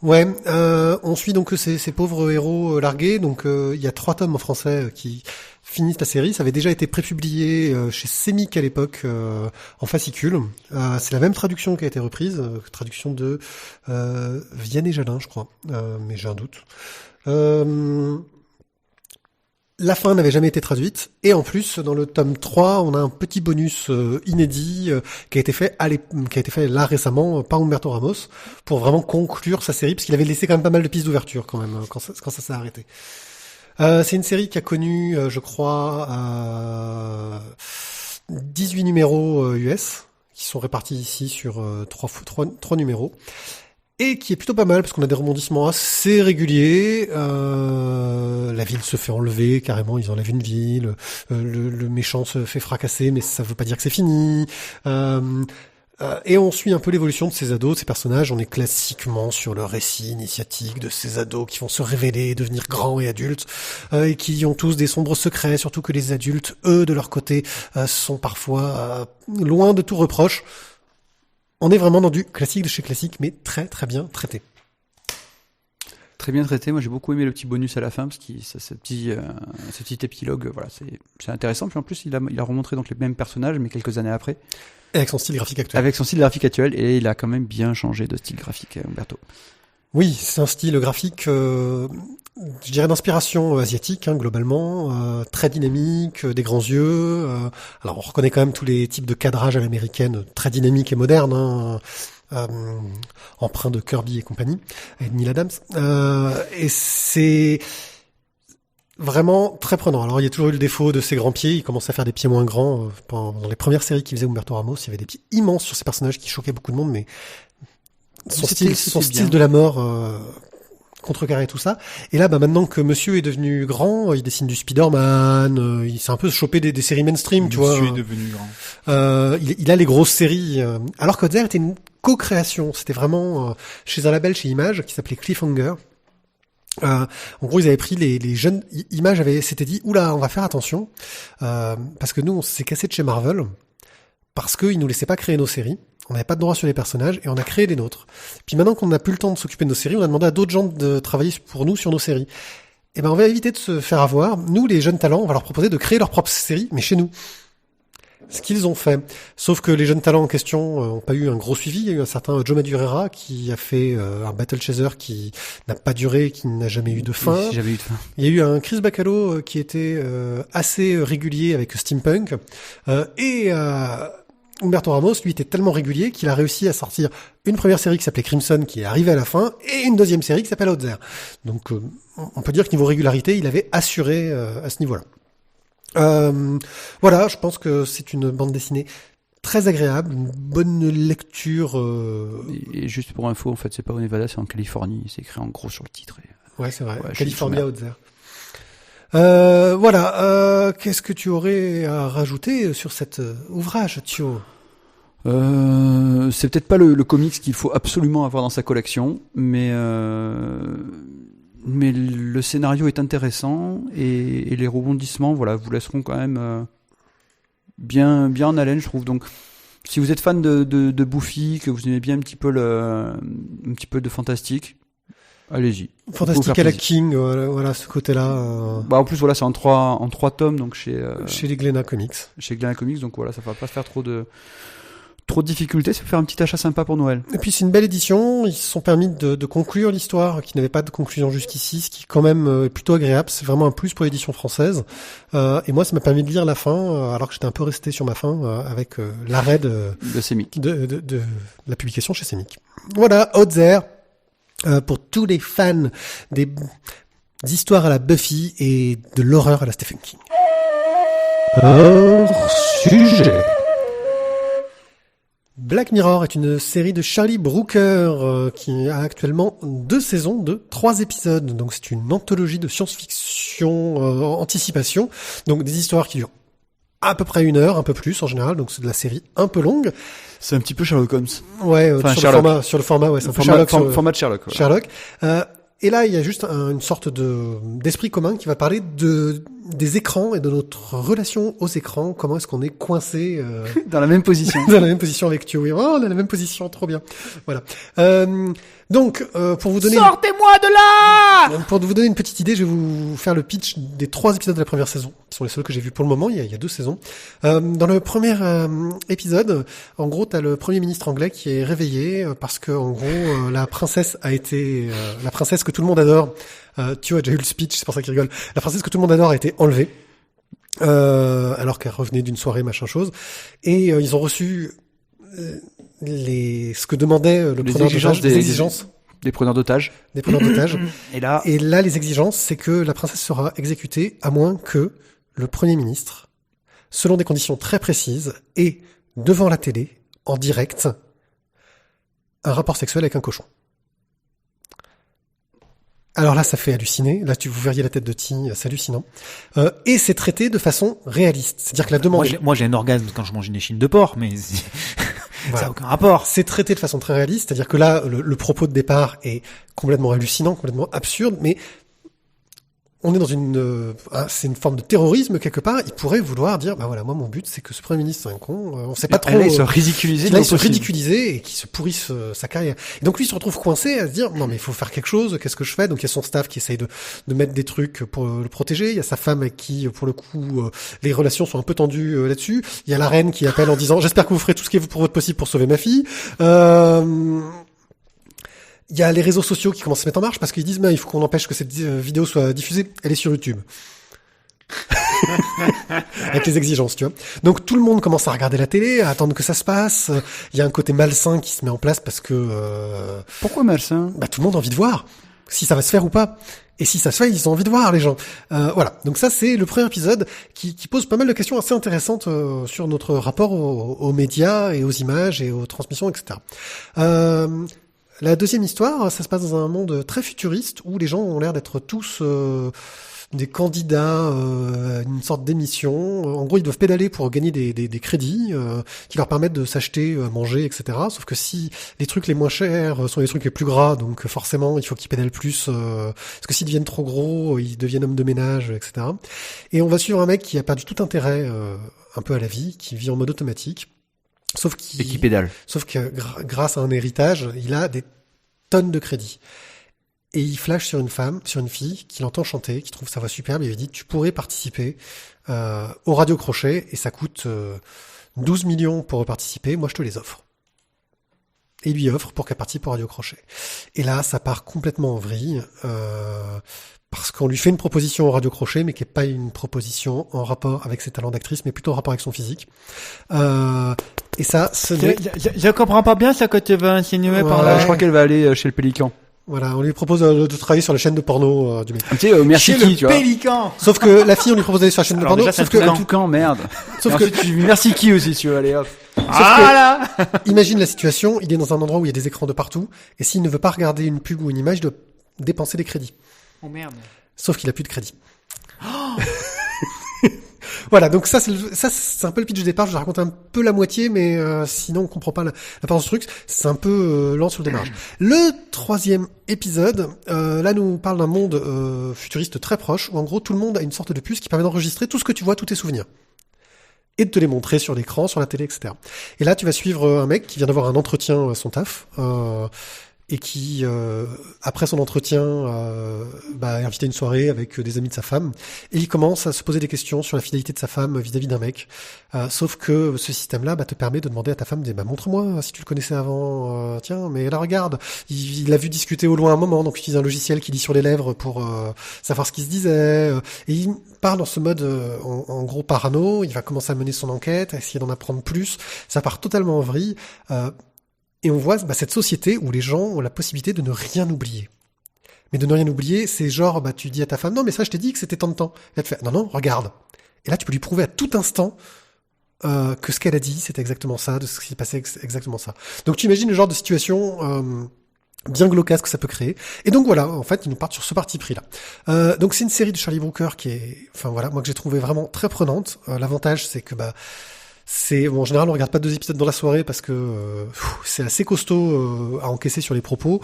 Ouais, on suit donc ces pauvres héros largués. Donc il y a 3 tomes en français qui finissent la série. Ça avait déjà été prépublié chez Semic à l'époque en fascicule. C'est la même traduction qui a été reprise, traduction de Vianney Jalin, je crois, mais j'ai un doute. La fin n'avait jamais été traduite, et en plus, dans le tome 3, on a un petit bonus inédit qui a été fait là récemment par Humberto Ramos, pour vraiment conclure sa série, parce qu'il avait laissé quand même pas mal de pistes d'ouverture quand même, quand ça s'est arrêté. C'est une série qui a connu, je crois, 18 numéros US, qui sont répartis ici sur 3 numéros. Et qui est plutôt pas mal, parce qu'on a des rebondissements assez réguliers. La ville se fait enlever, carrément, ils enlèvent une ville. Le méchant se fait fracasser, mais ça veut pas dire que c'est fini. Et on suit un peu l'évolution de ces ados, de ces personnages. On est classiquement sur le récit initiatique de ces ados qui vont se révéler, devenir grands et adultes, et qui ont tous des sombres secrets, surtout que les adultes, eux, de leur côté, sont parfois loin de tout reproche. On est vraiment dans du classique de chez classique, mais très très bien traité. Très bien traité, moi j'ai beaucoup aimé le petit bonus à la fin, parce que ce petit épilogue, voilà, c'est intéressant. Puis en plus, il a remontré donc les mêmes personnages, mais quelques années après. Et avec son style graphique actuel. Avec son style graphique actuel, et il a quand même bien changé de style graphique, Umberto. Oui, c'est un style graphique, je dirais d'inspiration asiatique, globalement, très dynamique, des grands yeux. Alors on reconnaît quand même tous les types de cadrage à l'américaine, très dynamique et moderne, emprunt de Kirby et compagnie, et de Neil Adams. Et c'est vraiment très prenant. Alors il y a toujours eu le défaut de ses grands pieds, il commence à faire des pieds moins grands. Dans les premières séries qu'il faisait Humberto Ramos, il y avait des pieds immenses sur ces personnages qui choquaient beaucoup de monde, mais son style de la mort contrecarrer tout ça. Et là, maintenant que monsieur est devenu grand, il dessine du Spider-Man, il s'est un peu chopé des séries mainstream, tu vois. Monsieur est devenu grand. Il a les grosses séries. Alors qu'Otzer était une co-création. C'était vraiment chez un label, chez Image, qui s'appelait Cliffhanger. En gros, ils avaient pris les jeunes. Image s'était dit, oula, on va faire attention, parce que nous, on s'est cassé de chez Marvel, parce qu'ils nous laissaient pas créer nos séries. On n'avait pas de droit sur les personnages et on a créé les nôtres. Puis maintenant qu'on n'a plus le temps de s'occuper de nos séries, on a demandé à d'autres gens de travailler pour nous sur nos séries. Et ben, on va éviter de se faire avoir. Nous, les jeunes talents, on va leur proposer de créer leur propre série, mais chez nous. Ce qu'ils ont fait. Sauf que les jeunes talents en question ont pas eu un gros suivi. Il y a eu un certain Joe Madureira qui a fait un Battle Chaser qui n'a pas duré, qui n'a jamais eu de fin. Oui, jamais eu de fin. Il y a eu un Chris Bacalo qui était assez régulier avec Steampunk. Et Humberto Ramos, lui, était tellement régulier qu'il a réussi à sortir une première série qui s'appelait Crimson, qui est arrivée à la fin, et une deuxième série qui s'appelle Outzer. Donc, on peut dire que niveau régularité, il avait assuré à ce niveau-là. Voilà, je pense que c'est une bande dessinée très agréable, une bonne lecture. Et juste pour info, en fait, c'est pas au Nevada, c'est en Californie. C'est écrit en gros sur le titre. Ouais, c'est vrai. Ouais, California Outzer. Voilà. Qu'est-ce que tu aurais à rajouter sur cet ouvrage, Thio? C'est peut-être pas le comics qu'il faut absolument avoir dans sa collection, mais le scénario est intéressant et les rebondissements, voilà, vous laisseront quand même bien en haleine, je trouve. Donc, si vous êtes fan de Buffy, que vous aimez bien un petit peu de fantastique, allez-y. Fantastique à la King, voilà ce côté-là. Bah en plus voilà, c'est en trois tomes, donc chez les Glénat Comics. Chez Glénat Comics, donc voilà, ça va pas se faire trop de difficultés, ça peut faire un petit achat sympa pour Noël. Et puis c'est une belle édition, ils se sont permis de conclure l'histoire qui n'avait pas de conclusion jusqu'ici, ce qui quand même est plutôt agréable, c'est vraiment un plus pour l'édition française. Et moi ça m'a permis de lire la fin, alors que j'étais un peu resté sur ma fin, avec l'arrêt de Semic. de la publication chez Semic. Voilà, Outzer, pour tous les fans des histoires à la Buffy et de l'horreur à la Stephen King. Hors sujet. Black Mirror est une série de Charlie Brooker qui a actuellement 2 saisons de 3 épisodes. Donc c'est une anthologie de science-fiction anticipation. Donc des histoires qui durent à peu près 1 heure, un peu plus en général. Donc c'est de la série un peu longue. C'est un petit peu Sherlock Holmes. Ouais, enfin, sur le format, ouais, c'est un peu format de Sherlock. Ouais. Sherlock. Et là, il y a juste une sorte d'esprit commun qui va parler des écrans et de notre relation aux écrans. Comment est-ce qu'on est coincé dans la même position. Dans la même position avec Thio. Oui, on a la même position, trop bien. Voilà. Donc, pour vous donner... Sortez-moi de là! Pour vous donner une petite idée, je vais vous faire le pitch des 3 épisodes de la première saison, qui sont les seuls que j'ai vus pour le moment. Il y a 2 saisons. Dans le premier épisode, en gros, t'as le Premier ministre anglais qui est réveillé parce que, en gros, la princesse que tout le monde adore. Tu as déjà eu le speech, c'est pour ça qu'il rigole. La princesse que tout le monde adore a été enlevée, alors qu'elle revenait d'une soirée, machin chose. Et ils ont reçu ce que demandait le preneur d'otages, des exigences. Des preneurs d'otages. Des preneurs d'otages. Et là, les exigences, c'est que la princesse sera exécutée à moins que le Premier ministre, selon des conditions très précises, ait devant la télé, en direct, un rapport sexuel avec un cochon. Alors là, ça fait halluciner. Là, vous verriez la tête de Ti, c'est hallucinant. Et c'est traité de façon réaliste. C'est-à-dire que la demande... Moi, j'ai un orgasme quand je mange une échine de porc, mais voilà. Ça n'a aucun rapport. C'est traité de façon très réaliste. C'est-à-dire que là, le propos de départ est complètement hallucinant, complètement absurde, mais on est dans c'est une forme de terrorisme quelque part. Il pourrait vouloir dire, bah voilà, moi mon but c'est que ce Premier ministre c'est un con, on sait pas trop. Là, il se ridiculiser. Là, il se ridiculiser et qu'il se pourrisse sa carrière. Et donc lui il se retrouve coincé à se dire, non mais il faut faire quelque chose. Qu'est-ce que je fais? Donc il y a son staff qui essaye de mettre des trucs pour le protéger. Il y a sa femme avec qui, pour le coup, les relations sont un peu tendues là-dessus. Il y a la reine qui appelle en disant, j'espère que vous ferez tout ce qui est pour votre possible pour sauver ma fille. Il y a les réseaux sociaux qui commencent à se mettre en marche parce qu'ils disent, il faut qu'on empêche que cette vidéo soit diffusée. Elle est sur YouTube. Avec les exigences, tu vois. Donc tout le monde commence à regarder la télé, à attendre que ça se passe. Il y a un côté malsain qui se met en place parce que... Pourquoi malsain? Tout le monde a envie de voir si ça va se faire ou pas. Et si ça se fait, ils ont envie de voir, les gens. Voilà. Donc ça, c'est le premier épisode qui pose pas mal de questions assez intéressantes sur notre rapport aux médias et aux images et aux transmissions, etc. La deuxième histoire, ça se passe dans un monde très futuriste où les gens ont l'air d'être tous des candidats à une sorte d'émission. En gros, ils doivent pédaler pour gagner des crédits qui leur permettent de s'acheter à manger, etc. Sauf que si les trucs les moins chers sont les trucs les plus gras, donc forcément, il faut qu'ils pédalent plus, parce que s'ils deviennent trop gros, ils deviennent hommes de ménage, etc. Et on va suivre un mec qui a perdu tout intérêt un peu à la vie, qui vit en mode automatique. Sauf Et qui pédale. Sauf que grâce à un héritage, il a des tonnes de crédits. Et il flash sur une fille qui l'entend chanter, qui trouve sa voix superbe, et il lui dit tu pourrais participer au Radio Crochet, et ça coûte 12 millions pour participer, moi je te les offre. Et il lui offre pour qu'elle participe au Radio Crochet. Et là, ça part complètement en vrille, parce qu'on lui fait une proposition au Radio Crochet, mais qui n'est pas une proposition en rapport avec ses talents d'actrice, mais plutôt en rapport avec son physique. Et ça, Je comprends pas bien ce que tu veux insinuer par là. Je crois qu'elle va aller chez le Pélican. Voilà, on lui propose de travailler sur la chaîne de porno du mec. Tu sais, merci Chez qui, le tu vois. Pélican. Sauf que la fille, on lui propose d'aller sur la chaîne de Alors porno, déjà, sauf c'est que un Tout quand, merde. Sauf Et que- ensuite, tu merci qui aussi, si tu veux, allez hop. Ah là. imagine la situation, il est dans un endroit où il y a des écrans de partout, et s'il ne veut pas regarder une pub ou une image, il doit dépenser des crédits. Oh merde. Sauf qu'il a plus de crédit. Voilà, donc ça c'est un peu le pitch du départ. Je vais raconter un peu la moitié, mais sinon on comprend pas l'importance du truc. C'est un peu lent sur le démarrage. Le troisième épisode, là nous parle d'un monde futuriste très proche, où en gros tout le monde a une sorte de puce qui permet d'enregistrer tout ce que tu vois, tous tes souvenirs, et de te les montrer sur l'écran, sur la télé, etc. Et là tu vas suivre un mec qui vient d'avoir un entretien à son taf, et qui, après son entretien, est invité à une soirée avec des amis de sa femme, et il commence à se poser des questions sur la fidélité de sa femme vis-à-vis d'un mec. Sauf que ce système-là te permet de demander à ta femme, montre-moi si tu le connaissais avant, tiens, mais là regarde, il a vu discuter au loin un moment, donc il utilise un logiciel qui lit sur les lèvres pour savoir ce qui se disait, et il part dans ce mode en gros parano, il va commencer à mener son enquête, à essayer d'en apprendre plus, ça part totalement en vrille, et on voit cette société où les gens ont la possibilité de ne rien oublier. Mais de ne rien oublier, c'est genre, tu dis à ta femme, non mais ça je t'ai dit que c'était tant de temps. Et elle te fait, non, regarde. Et là tu peux lui prouver à tout instant que ce qu'elle a dit, c'était exactement ça, de ce qui s'est passé, exactement ça. Donc tu imagines le genre de situation bien glauque que ça peut créer. Et donc voilà, en fait, ils nous partent sur ce parti pris là. Donc c'est une série de Charlie Brooker qui est, moi que j'ai trouvé vraiment très prenante. L'avantage c'est que en général on regarde pas 2 épisodes dans la soirée parce que c'est assez costaud à encaisser sur les propos.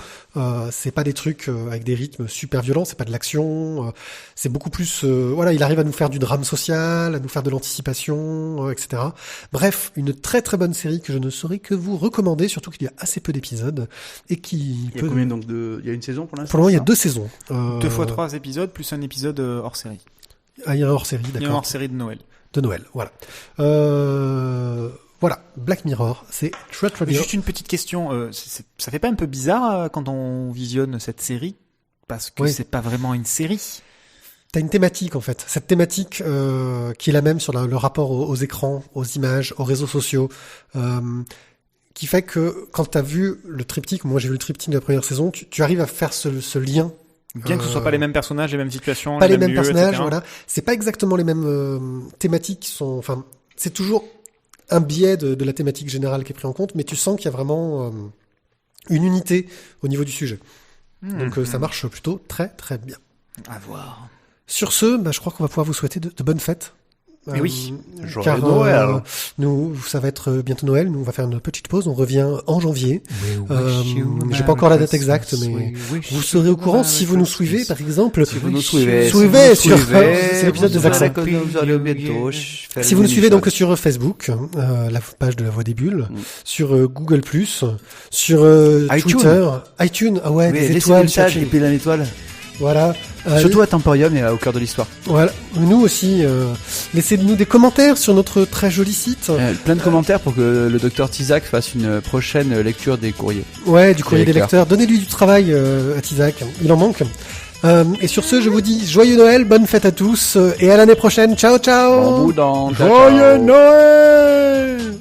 C'est pas des trucs avec des rythmes super violents, c'est pas de l'action. C'est beaucoup plus, il arrive à nous faire du drame social, à nous faire de l'anticipation, etc. Bref, une très très bonne série que je ne saurais que vous recommander, surtout qu'il y a assez peu d'épisodes et qui. Il y a combien donc il y a une saison pour l'instant? Pour le moment, il y a 2 saisons. 2 fois 3 épisodes plus un épisode hors série. Ah, il y a un hors série, d'accord. Il y a un hors série de Noël. De Noël, voilà. Voilà, Black Mirror, c'est très très bien. Juste une petite question, ça fait pas un peu bizarre quand on visionne cette série, parce que c'est pas vraiment une série. T'as une thématique en fait, cette thématique qui est la même sur le rapport aux écrans, aux images, aux réseaux sociaux, qui fait que quand t'as vu le triptyque, moi j'ai vu le triptyque de la première saison, tu arrives à faire ce lien. Bien que ce soit pas les mêmes personnages, les mêmes situations, pas les mêmes lieux, personnages, etc. voilà. C'est pas exactement les mêmes thématiques qui sont. Enfin, c'est toujours un biais de la thématique générale qui est pris en compte, mais tu sens qu'il y a vraiment une unité au niveau du sujet. Donc ça marche plutôt très très bien. À voir. Sur ce, je crois qu'on va pouvoir vous souhaiter de bonnes fêtes. Et oui. Joyeux Noël. Nous, ça va être bientôt Noël. Nous, on va faire une petite pause. On revient en janvier. J'ai pas encore la date exacte, mais vous serez au courant si vous nous suivez, par exemple. Si vous nous suivez, sur c'est l'épisode des accents. Si vous nous suivez donc sur Facebook, la page de La Voix des Bulles, sur Google+, sur Twitter, iTunes, ah ouais, des étoiles, et puis l'étoile. voilà. Surtout à Temporium et au cœur de l'histoire. Voilà. Nous aussi, laissez-nous des commentaires sur notre très joli site. Plein de commentaires pour que le docteur Tizak fasse une prochaine lecture des courriers. Ouais, du courrier des lecteurs. Donnez-lui du travail à Tizak, il en manque. Et sur ce, je vous dis joyeux Noël, bonne fête à tous, et à l'année prochaine. Ciao, ciao. Bon boudin. Joyeux Noël.